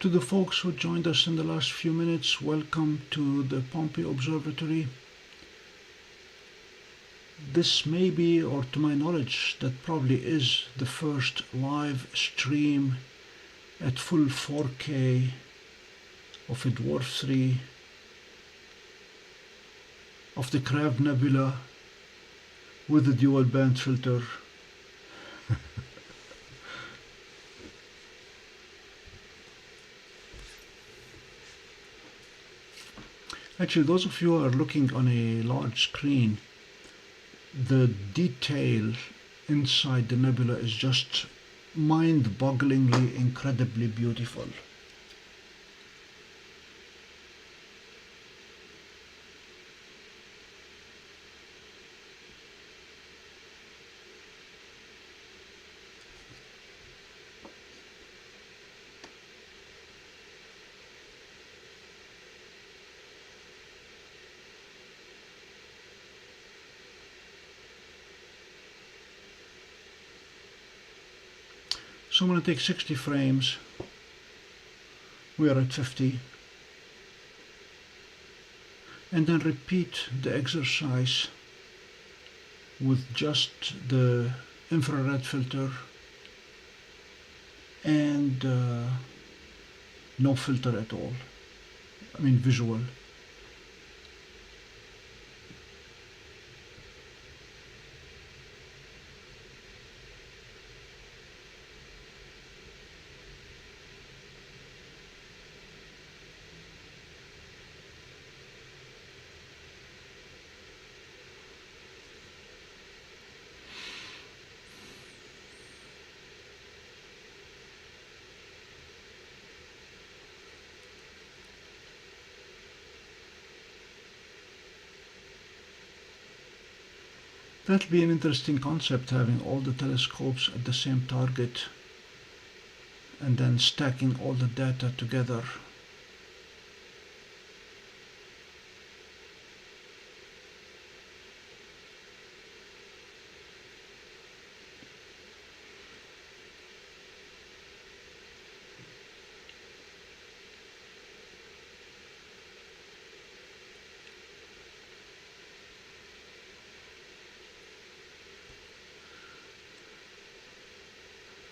S1: To the folks who joined us in the last few minutes, welcome to the Pompey Observatory. This may be, or to my knowledge, that probably is the first live stream at full 4K of a Dwarf 3 of the Crab Nebula with the dual band filter. Actually, those of you who are looking on a large screen, the detail inside the nebula is just mind-bogglingly incredibly beautiful. So I'm going to take 60 frames. We are at 50. And then repeat the exercise with just the infrared filter and no filter at all. I mean visual. That'll be an interesting concept, having all the telescopes at the same target and then stacking all the data together.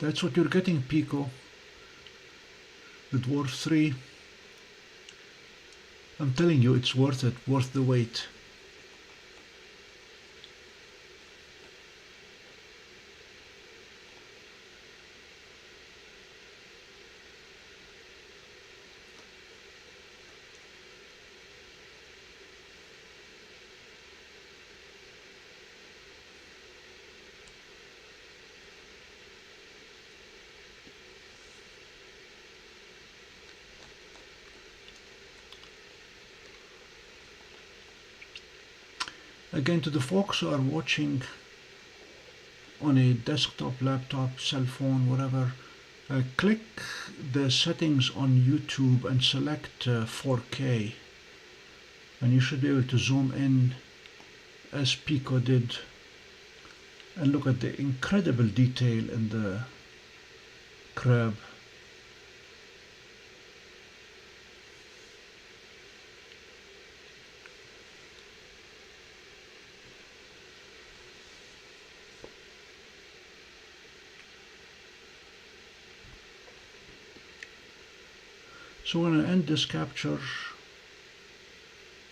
S1: That's what you're getting, Pico. The Dwarf 3. I'm telling you, it's worth it, worth the wait. Again, to the folks who are watching on a desktop, laptop, cell phone, whatever, click the settings on YouTube and select 4K, and you should be able to zoom in as Pico did and look at the incredible detail in the crab. So we're going to end this capture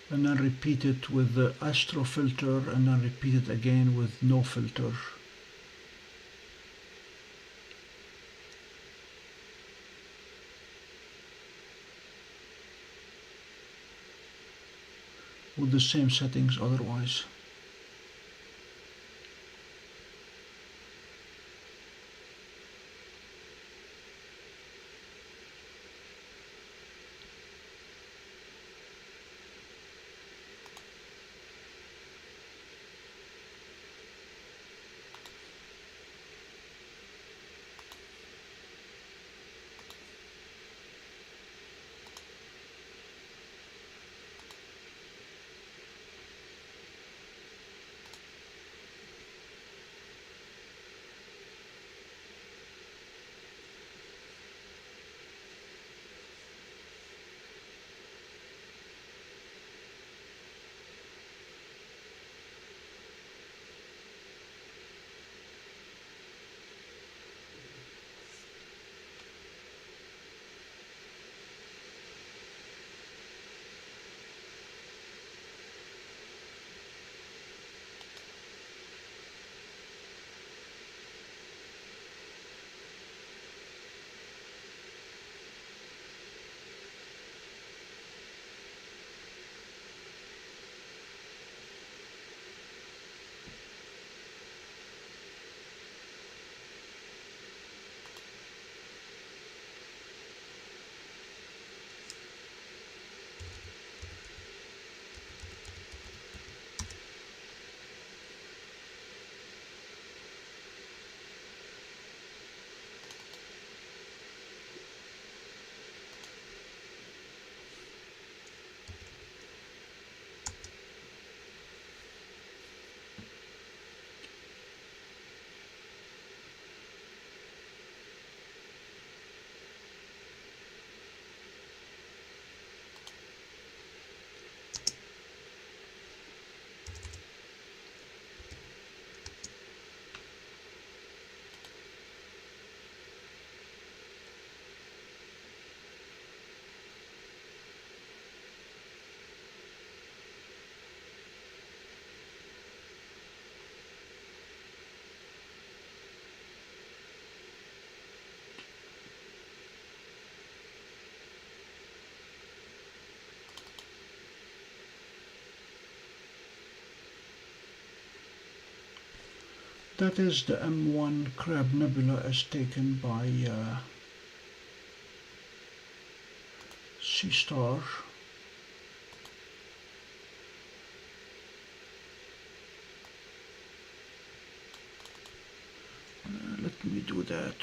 S1: and then repeat it with the astro filter and then repeat it again with no filter. With the same settings otherwise. That is the M1 Crab Nebula as taken by Seestar. Let me do that.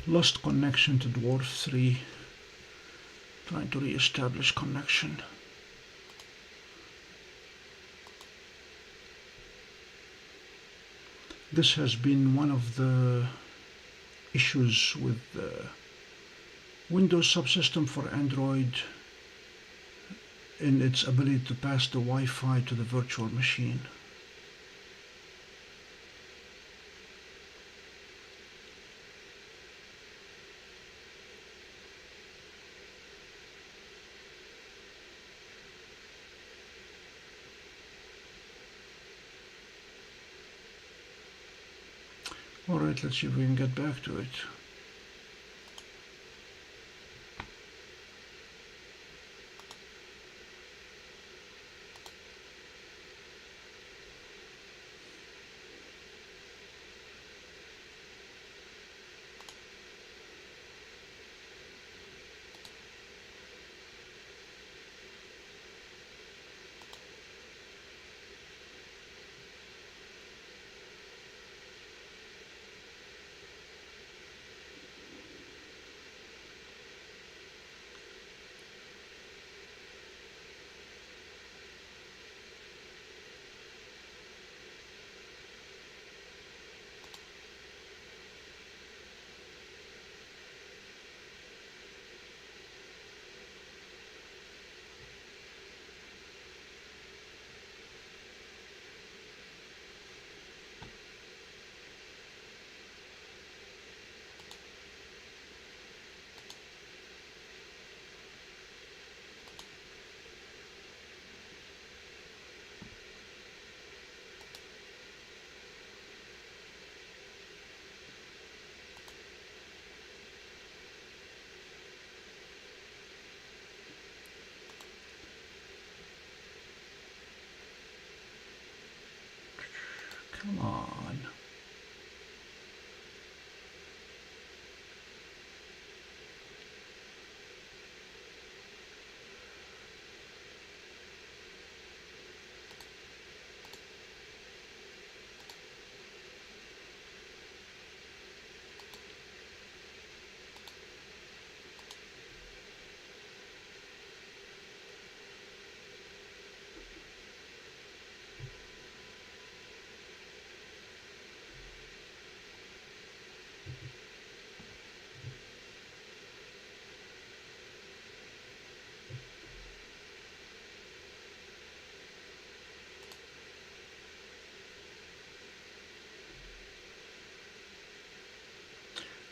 S1: Lost connection to dwarf 3. Trying to re-establish connection. This has been one of the issues with the Windows subsystem for Android in its ability to pass the Wi-Fi to the virtual machine. Alright, let's see if we can get back to it. Come on.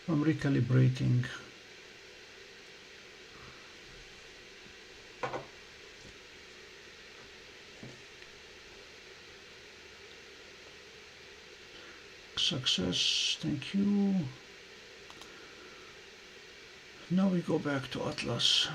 S1: I'm recalibrating. Success, thank you. Now we go back to Atlas.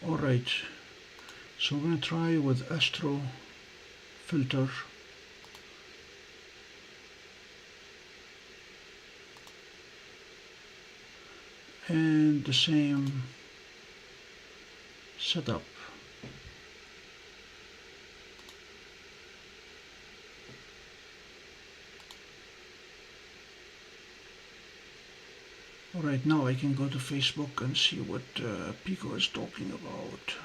S1: Alright, so we're going to try with Astro filter. And the same setup. Alright, now I can go to Facebook and see what Pico is talking about.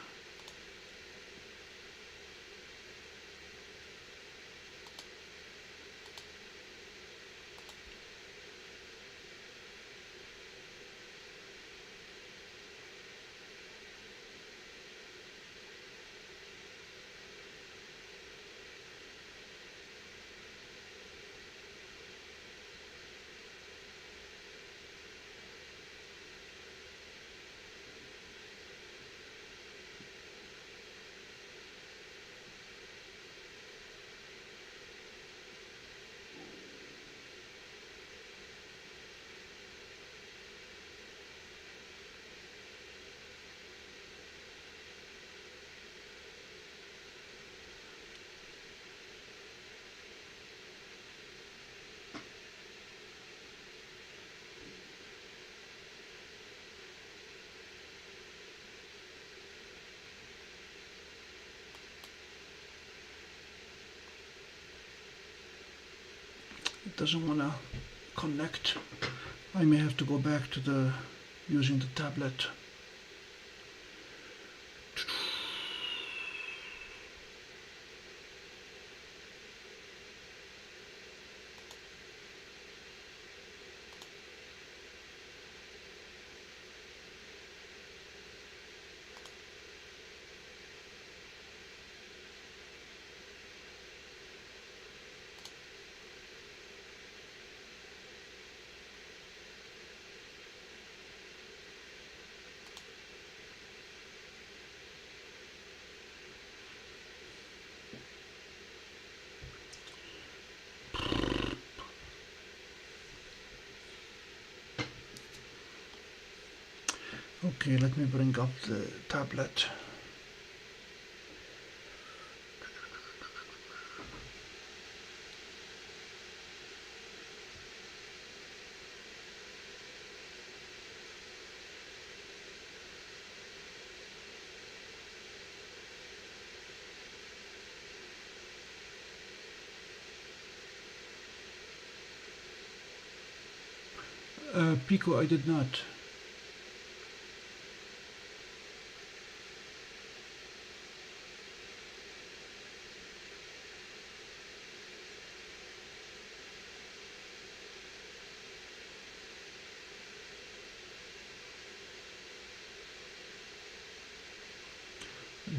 S1: It doesn't want to connect. I may have to go back to the using the tablet. Okay, let me bring up the tablet. Pico, I did not.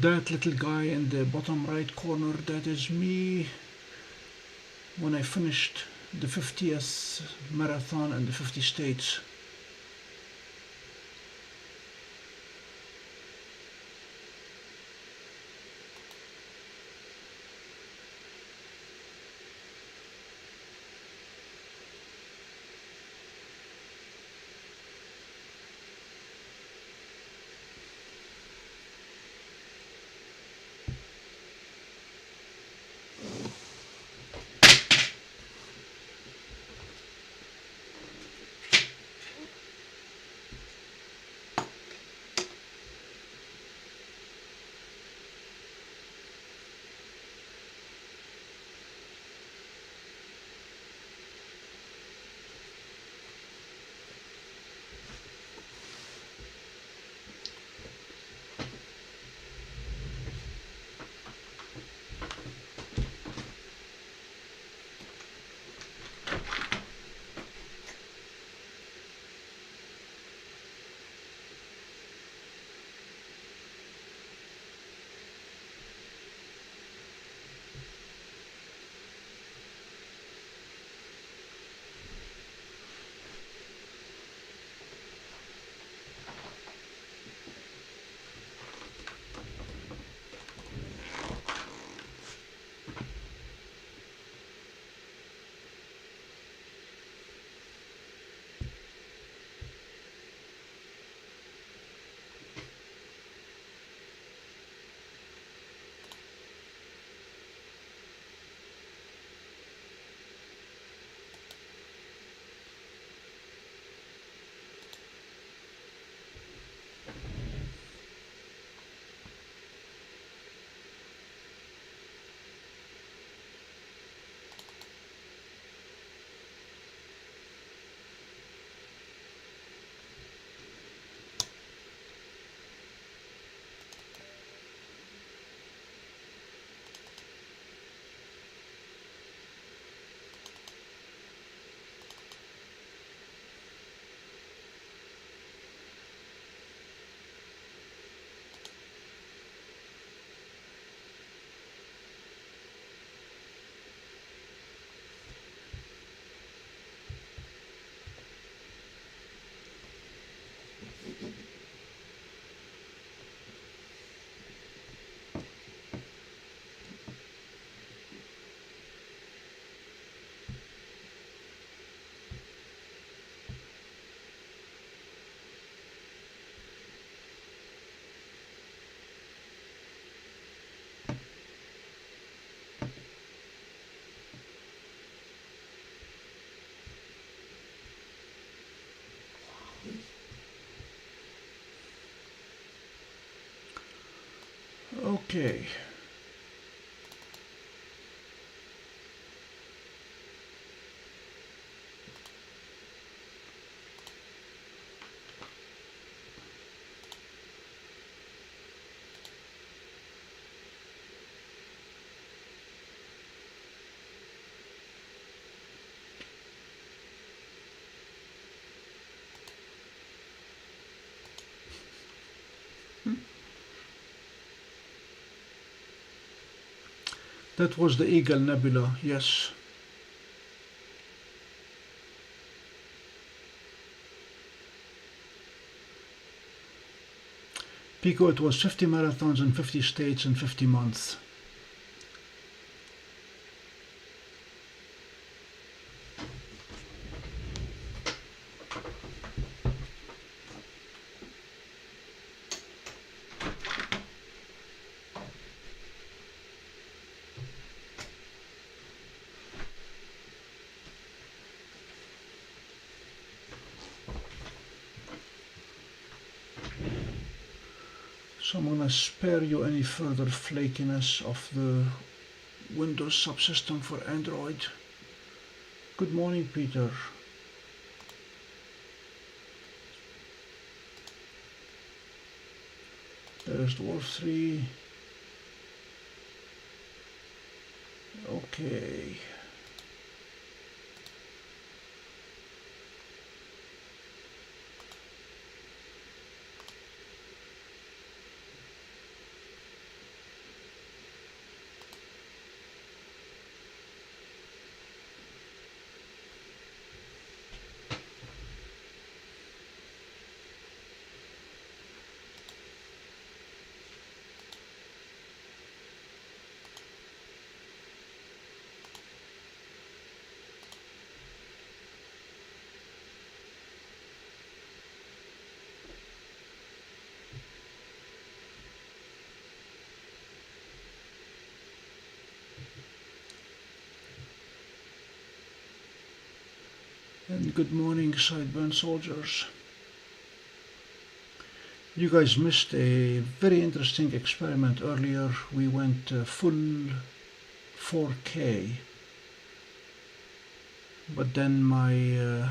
S1: That little guy in the bottom right corner, that is me when I finished the 50th marathon in the 50 states. Okay. That was the Eagle Nebula, yes. Pico, it was 50 marathons in 50 states in 50 months. So I'm going to spare you any further flakiness of the Windows subsystem for Android. Good morning, Peter. There's Dwarf 3. Okay. And good morning, Sideburn soldiers. You guys missed a very interesting experiment earlier. We went full 4K, but then my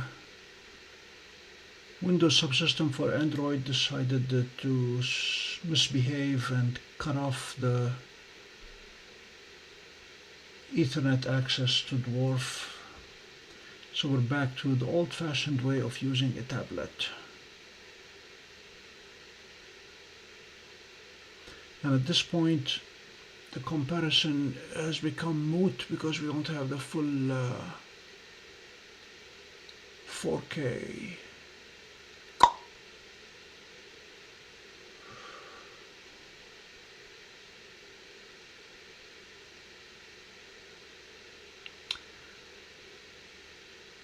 S1: Windows subsystem for Android decided to misbehave and cut off the Ethernet access to DWARF. So we're back to the old-fashioned way of using a tablet. And at this point, the comparison has become moot because we don't have the full 4K.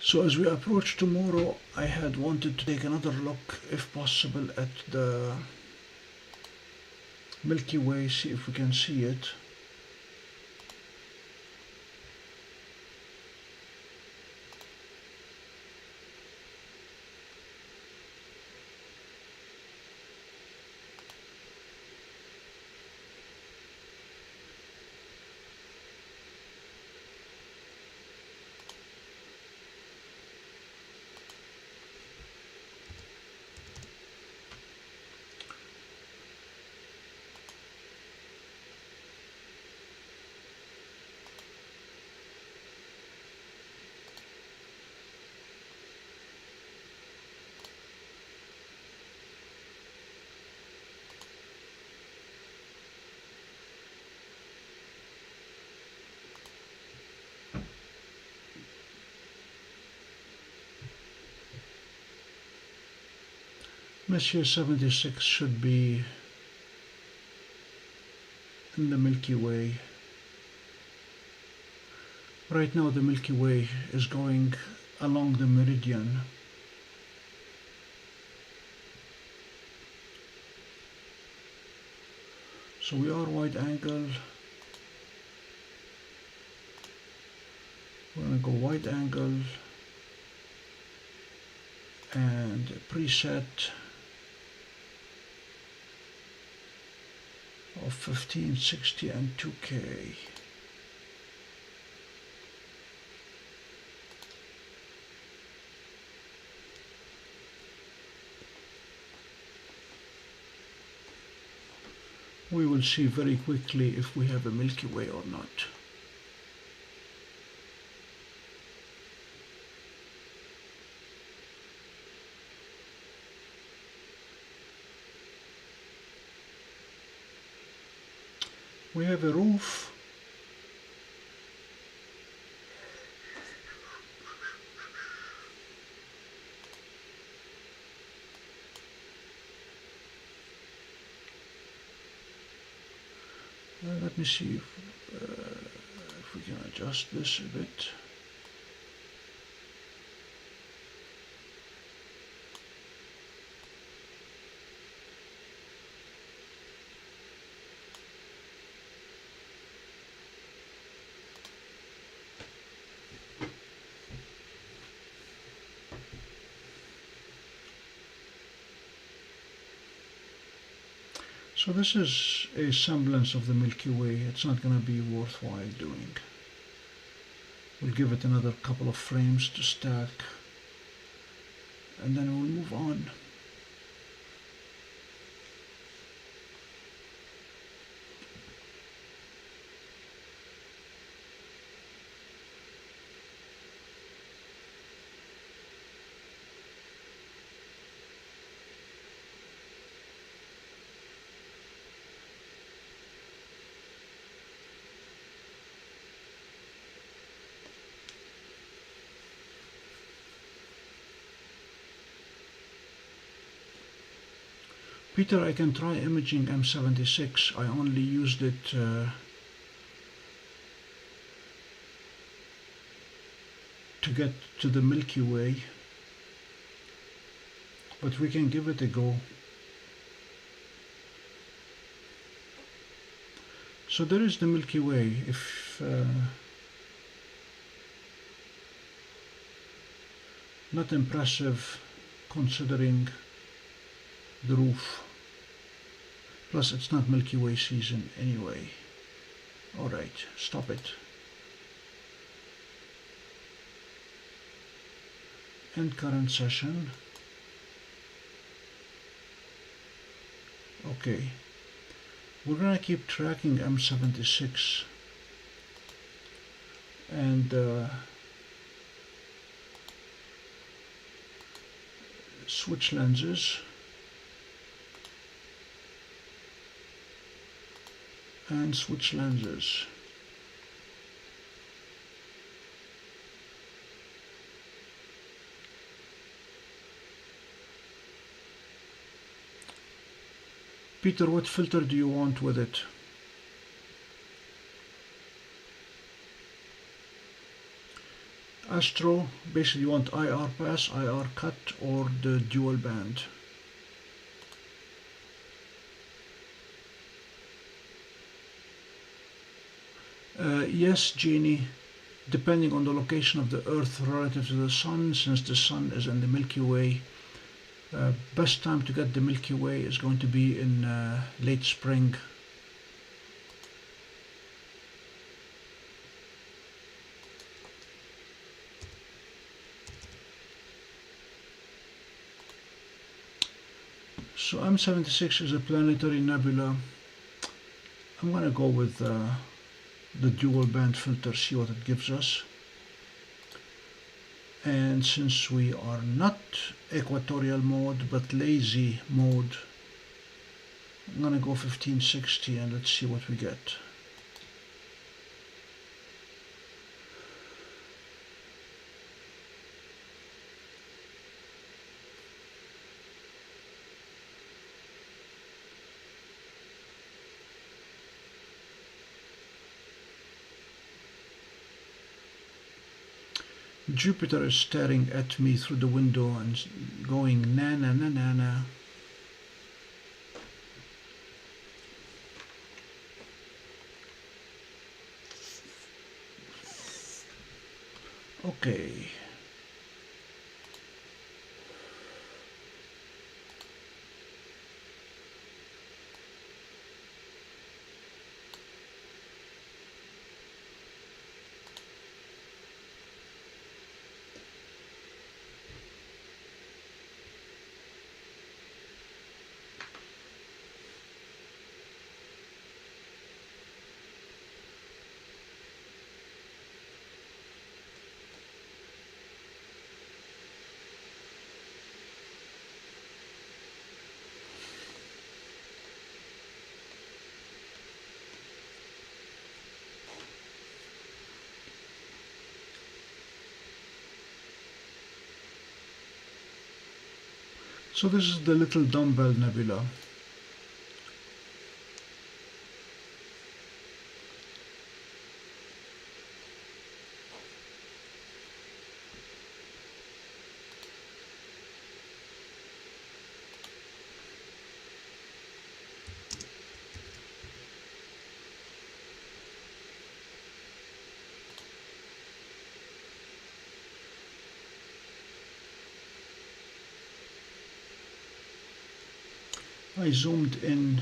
S1: So as we approach tomorrow, I had wanted to take another look, if possible, at the Milky Way, see if we can see it. Messier 76 should be in the Milky Way. Right now the Milky Way is going along the meridian. So we are wide angle. We're going to go wide angle and preset. of 1560 and 2K. We will see very quickly if we have a Milky Way or not. We have a roof. Let me see if we can adjust this a bit. So this is a semblance of the Milky Way. It's not going to be worthwhile doing. We'll give it another couple of frames to stack, and then we'll move on. Peter, I can try imaging M76. I only used it to get to the Milky Way, but we can give it a go. So there is the Milky Way. If not impressive considering the roof. Plus it's not Milky Way season anyway. Alright, stop it. End current session. Okay. We're gonna keep tracking M76 and switch lenses. And switch lenses. Peter, what filter do you want with it? Astro, basically you want IR pass, IR cut, or the dual band. Yes, Jeannie, depending on the location of the Earth relative to the Sun, since the Sun is in the Milky Way, best time to get the Milky Way is going to be in late spring. So M76 is a planetary nebula. I'm going to go with the dual band filter, see what it gives us. And since we are not equatorial mode but lazy mode, I'm going to go 1560 and let's see what we get. Jupiter is staring at me through the window and going na na na na na. Okay. So this is the Little Dumbbell Nebula. I zoomed in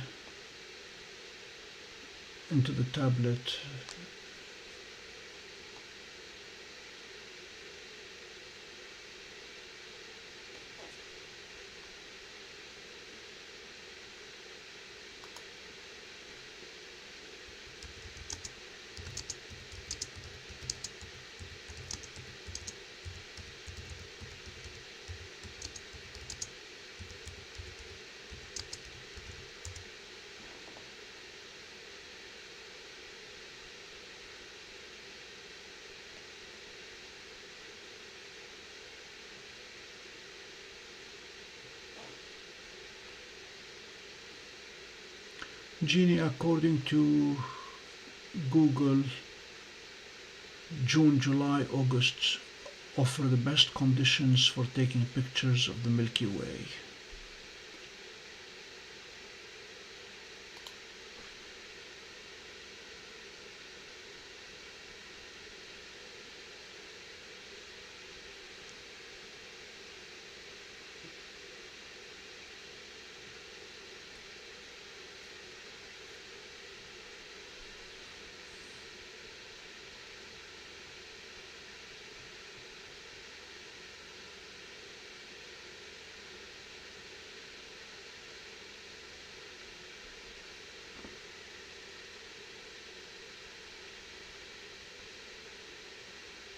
S1: into the tablet. Genie, according to Google, June, July, August offer the best conditions for taking pictures of the Milky Way.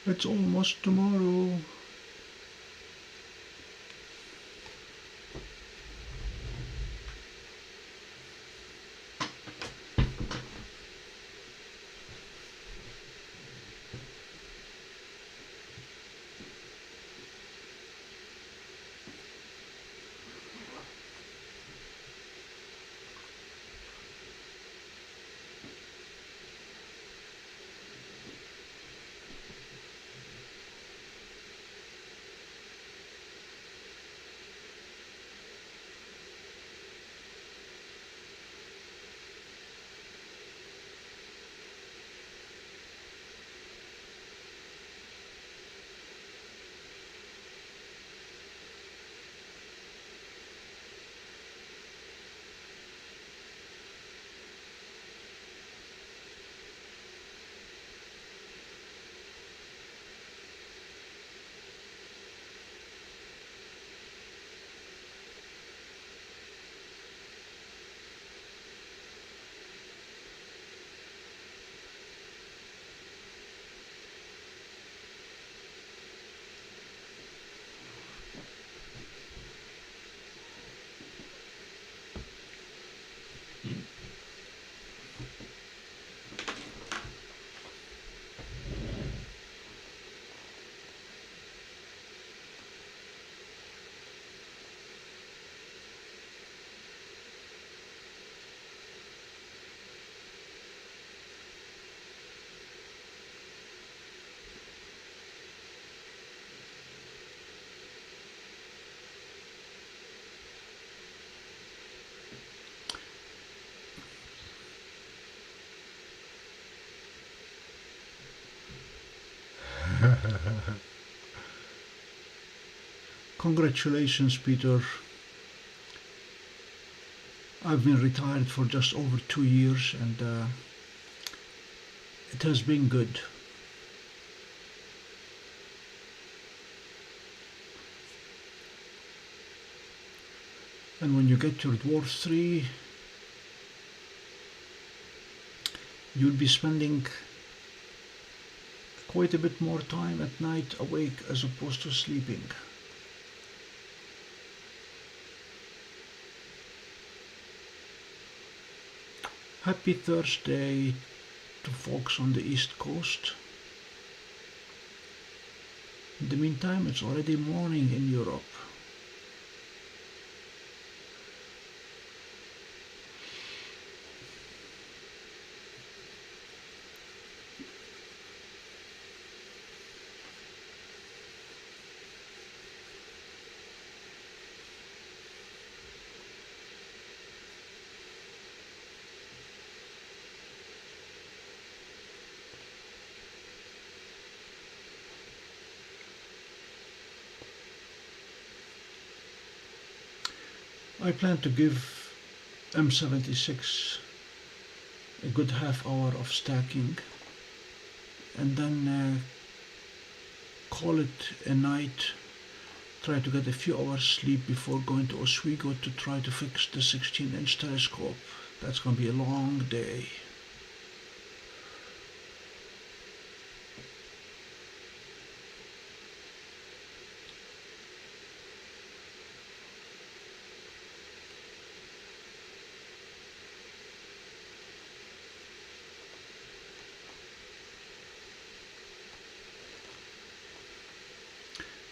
S1: It's almost tomorrow. Congratulations, Peter. I've been retired for just over 2 years, and it has been good. And when you get your Dwarf 3, you'll be spending quite a bit more time at night awake as opposed to sleeping. Happy Thursday to folks on the East Coast. In the meantime, it's already morning in Europe. I plan to give M76 a good half hour of stacking and then call it a night. Try to get a few hours sleep before going to Oswego to try to fix the 16-inch telescope. That's going to be a long day.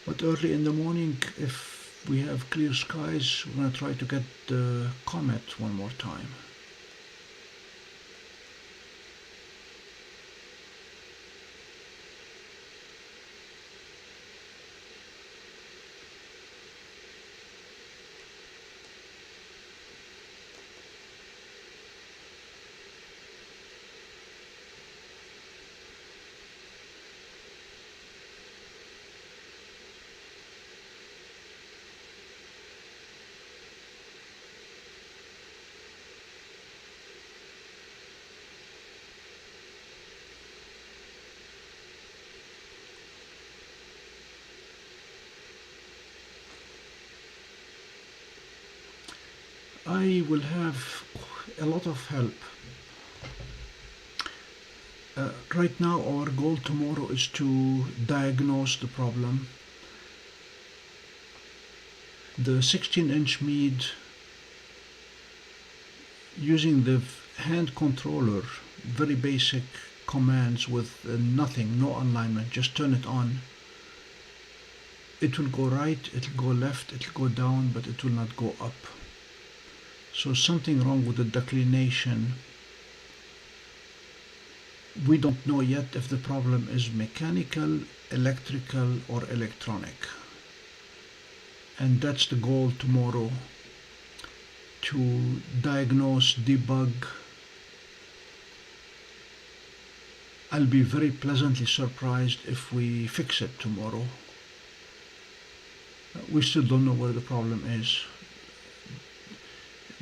S1: But early in the morning, if we have clear skies, we're going to try to get the comet one more time. I will have a lot of help. Right now our goal tomorrow is to diagnose the problem. The 16-inch Meade, using the hand controller, very basic commands with nothing, no alignment, just turn it on. It will go right, it will go left, it will go down, but it will not go up. So something wrong with the declination. We don't know yet if the problem is mechanical, electrical, or electronic. And that's the goal tomorrow, to diagnose, debug. I'll be very pleasantly surprised if we fix it tomorrow. We still don't know where the problem is.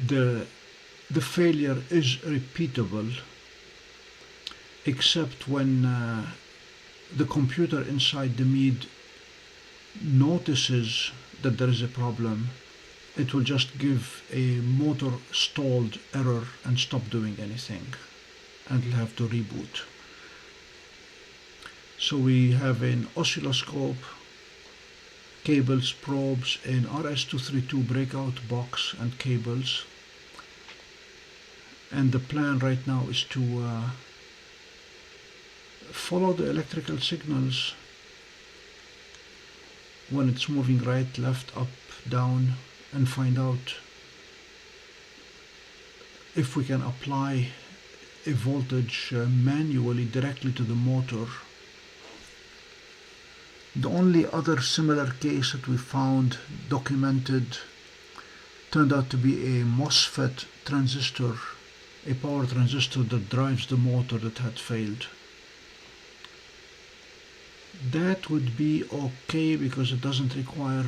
S1: The failure is repeatable, except when the computer inside the Meade notices that there is a problem. It will just give a motor stalled error and stop doing anything, and it'll have to reboot. So we have an oscilloscope, cables, probes, an RS-232 breakout box and cables. And the plan right now is to follow the electrical signals when it's moving right, left, up, down, and find out if we can apply a voltage manually directly to the motor. The only other similar case that we found documented turned out to be a MOSFET transistor, a power transistor that drives the motor that had failed. That would be okay because it doesn't require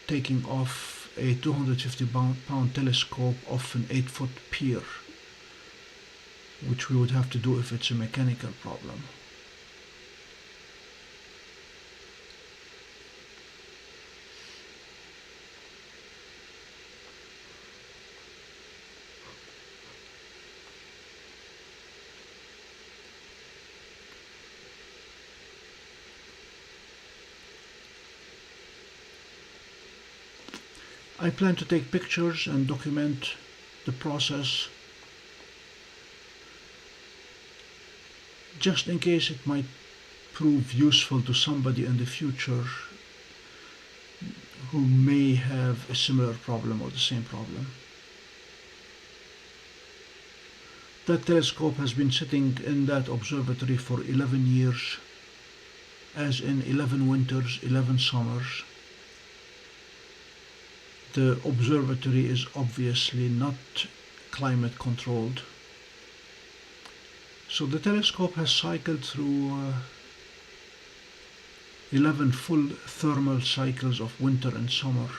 S1: taking off a 250-pound telescope off an 8-foot pier, which we would have to do if it's a mechanical problem. I plan to take pictures and document the process, just in case it might prove useful to somebody in the future who may have a similar problem or the same problem. That telescope has been sitting in that observatory for 11 years, as in 11 winters, 11 summers. The observatory is obviously not climate controlled. So the telescope has cycled through 11 full thermal cycles of winter and summer.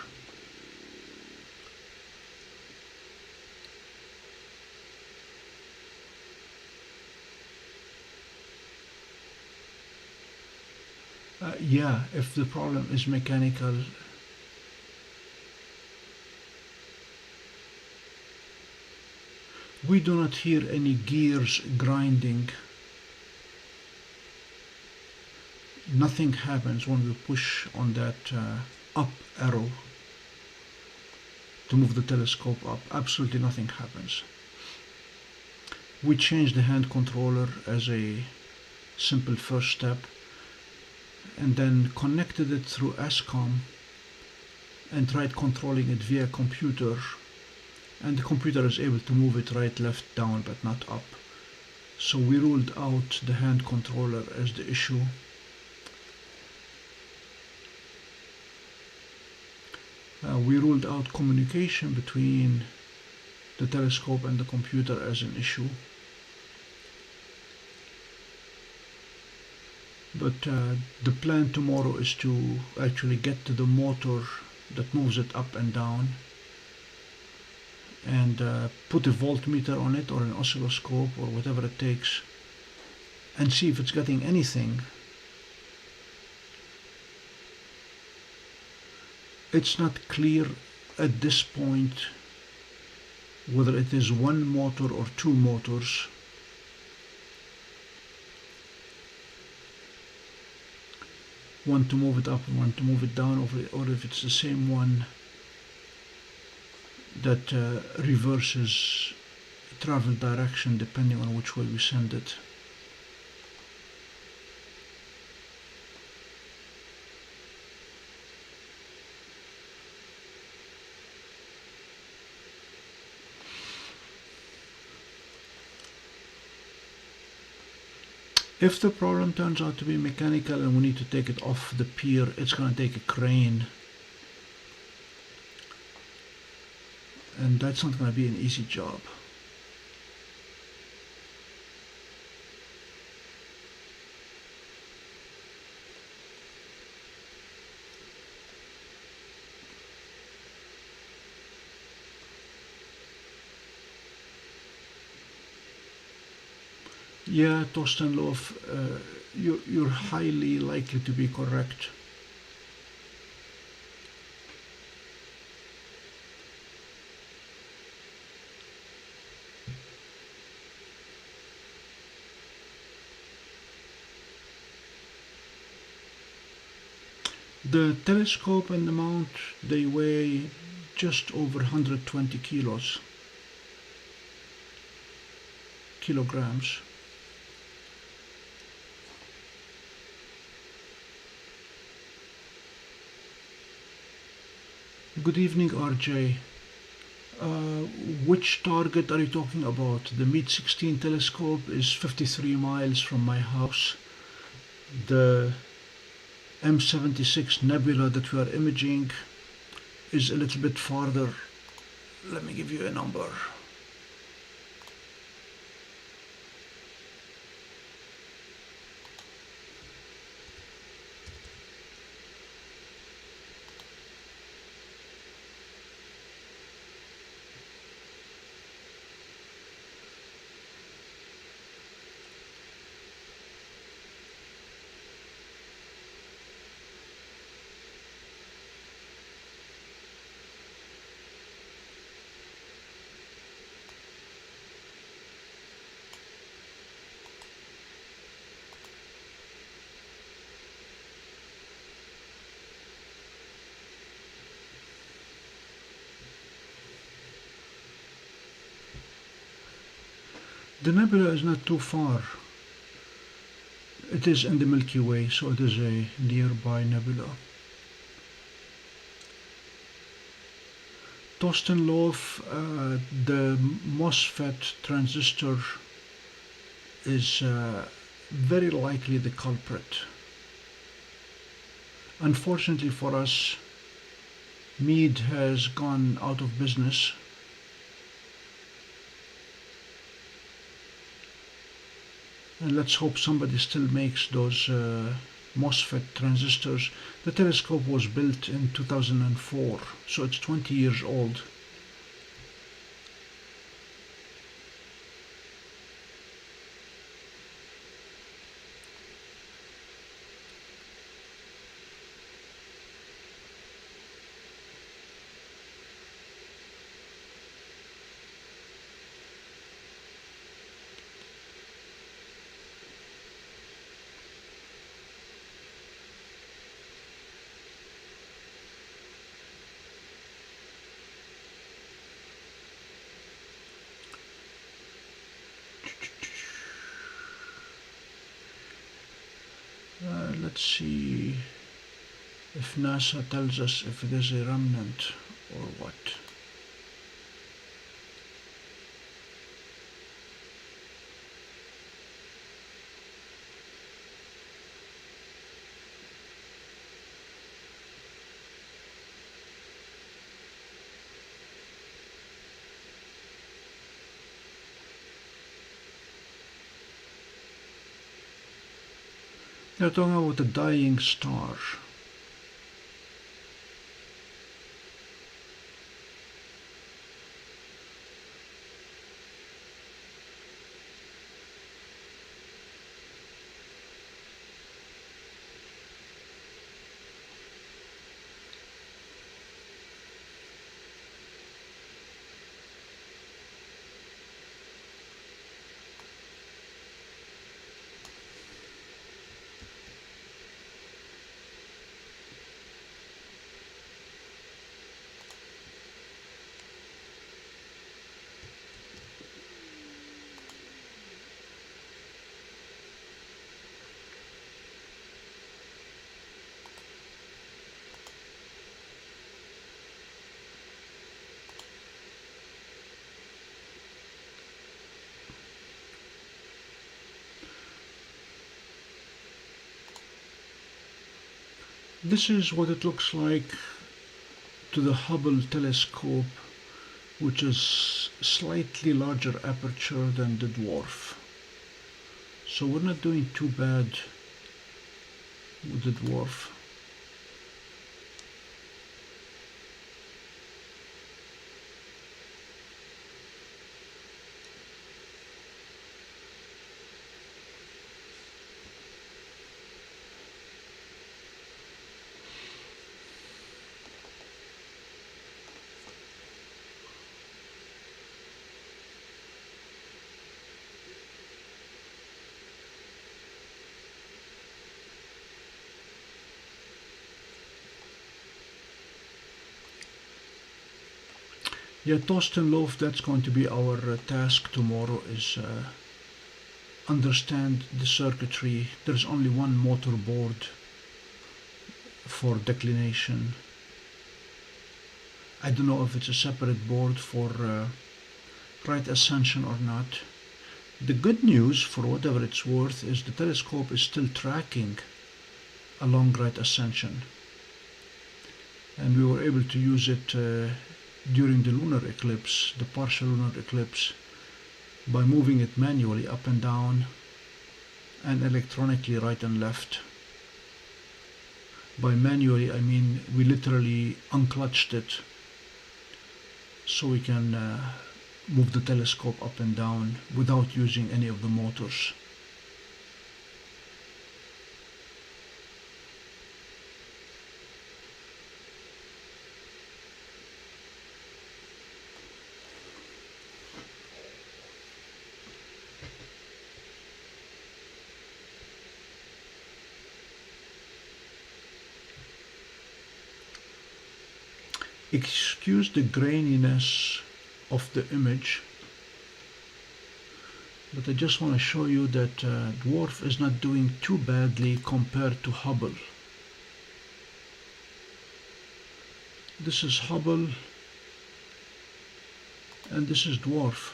S1: Yeah, if the problem is mechanical, we do not hear any gears grinding. Nothing happens when we push on that up arrow to move the telescope up. Absolutely nothing happens. We changed the hand controller as a simple first step and then connected it through ASCOM and tried controlling it via computer, and the computer is able to move it right, left, down, but not up. So we ruled out the hand controller as the issue. We ruled out communication between the telescope and the computer as an issue. But the plan tomorrow is to actually get to the motor that moves it up and down and put a voltmeter on it or an oscilloscope or whatever it takes and see if it's getting anything. It's not clear at this point whether it is one motor or two motors. One to move it up and one to move it down, or if it's the same one that reverses travel direction depending on which way we send it. If the problem turns out to be mechanical and we need to take it off the pier, it's going to take a crane. And that's not going to be an easy job. Yeah, Torstenlof, you're highly likely to be correct. The telescope and the mount, they weigh just over 120 kilograms. Good evening, RJ. Which target are you talking about? The Meet 16 telescope is 53 miles from my house. The M76 nebula that we are imaging is a little bit farther. Let me give you a number. The nebula is not too far. It is in the Milky Way, so it is a nearby nebula. Torstenlof, the MOSFET transistor is very likely the culprit. Unfortunately for us, Mead has gone out of business. And let's hope somebody still makes those MOSFET transistors. The telescope was built in 2004, so it's 20 years old. Let's see if NASA tells us if it is a remnant or what. They're talking about a dying star. This is what it looks like to the Hubble telescope, which is slightly larger aperture than the dwarf. So we're not doing too bad with the dwarf. Yeah, toast and loaf, that's going to be our task tomorrow, is understand the circuitry. There's only one motor board for declination. I don't know if it's a separate board for right ascension or not. The good news, for whatever it's worth, is the telescope is still tracking along right ascension. And we were able to use it during the lunar eclipse, the partial lunar eclipse, by moving it manually up and down and electronically right and left. By manually, I mean we literally unclutched it so we can move the telescope up and down without using any of the motors. Excuse the graininess of the image, but I just want to show you that dwarf is not doing too badly compared to Hubble. This is Hubble and this is dwarf.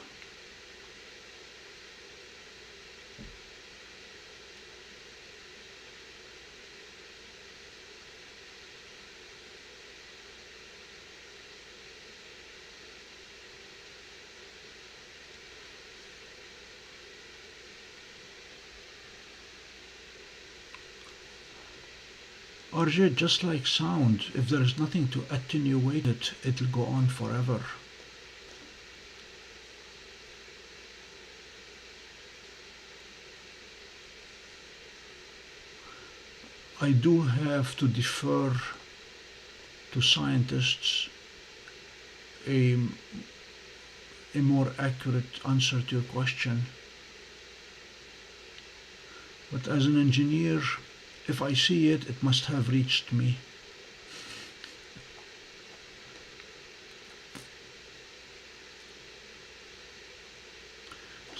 S1: RJ, just like sound, if there is nothing to attenuate it, it'll go on forever. I do have to defer to scientists a more accurate answer to your question. But as an engineer, if I see it, it must have reached me.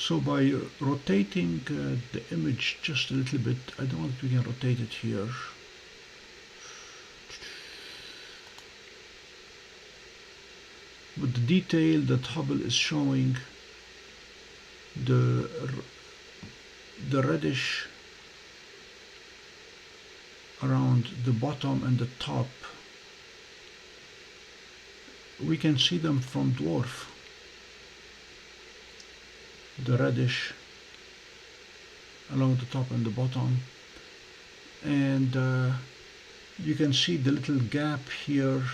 S1: So by rotating the image just a little bit, I don't know if we can rotate it here. With the detail that Hubble is showing, the reddish around the bottom and the top, we can see them from dwarf. The reddish along the top and the bottom, and you can see the little gap here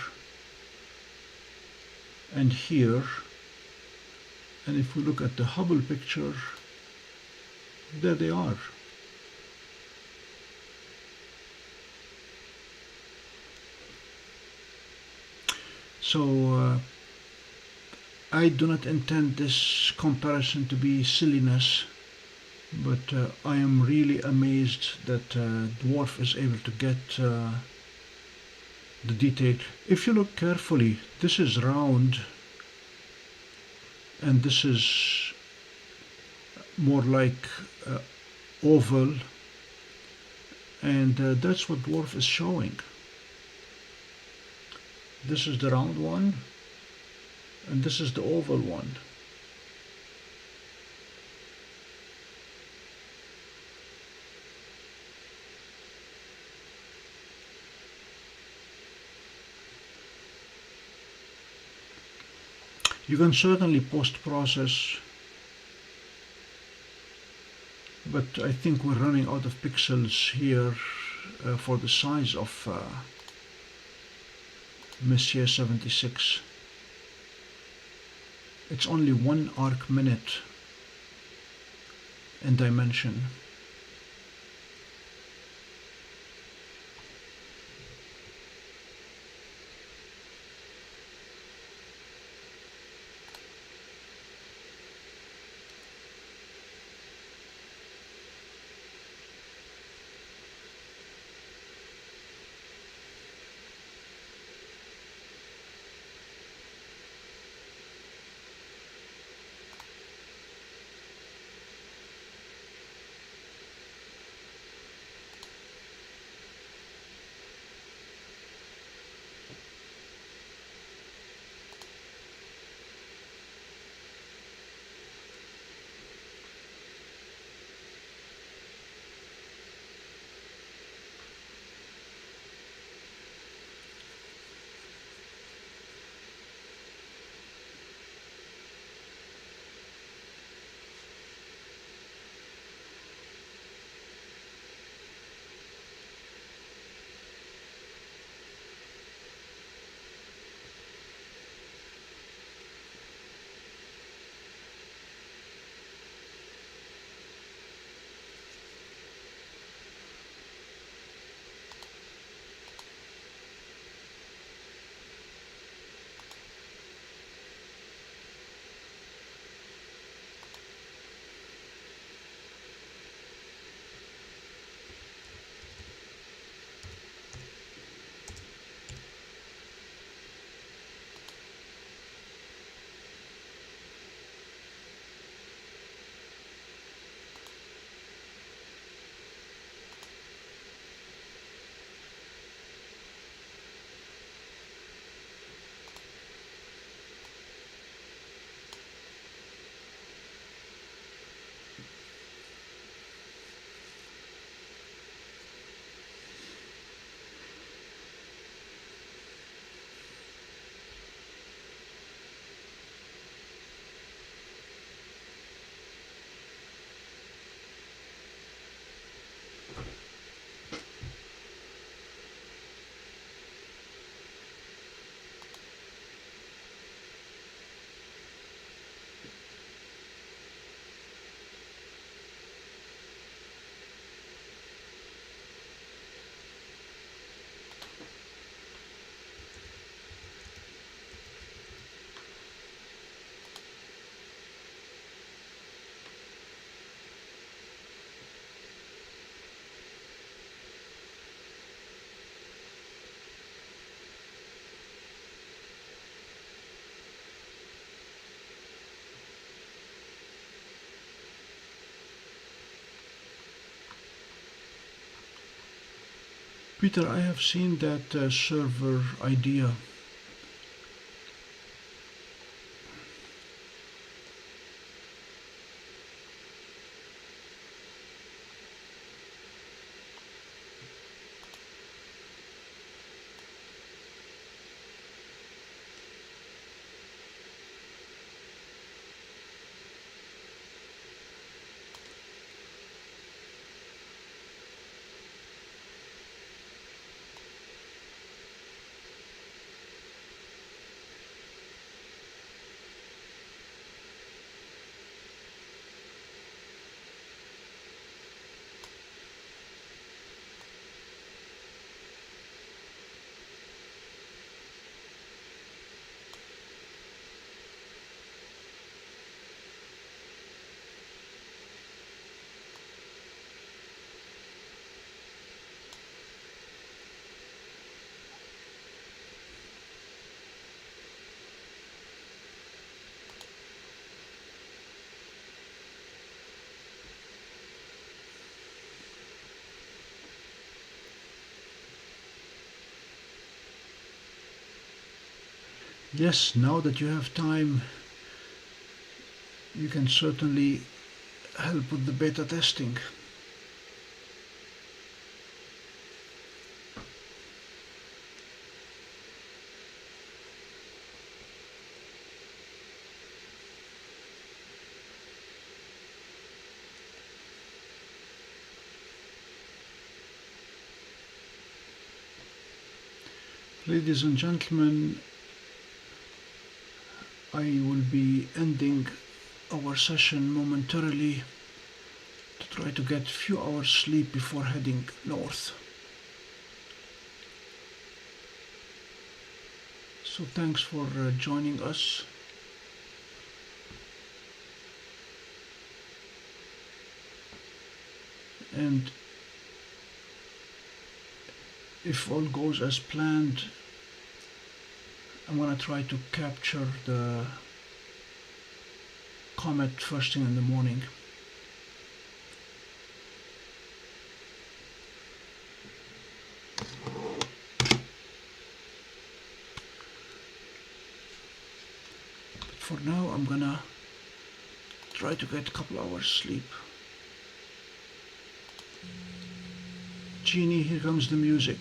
S1: and here, and if we look at the Hubble picture, there they are. So I do not intend this comparison to be silliness, but I am really amazed that DWARF is able to get the detail. If you look carefully, this is round and this is more like oval, and that's what DWARF is showing. This is the round one, and this is the oval one. You can certainly post-process, but I think we're running out of pixels here for the size of Messier 76. It's only 1 arc minute in dimension. Peter, I have seen that server idea. Yes, now that you have time, you can certainly help with the beta testing. Ladies and gentlemen, I will be ending our session momentarily to try to get a few hours sleep before heading north. So thanks for joining us. And if all goes as planned, I'm going to try to capture the comet first thing in the morning. But for now, I'm going to try to get a couple hours sleep. Genie, here comes the music.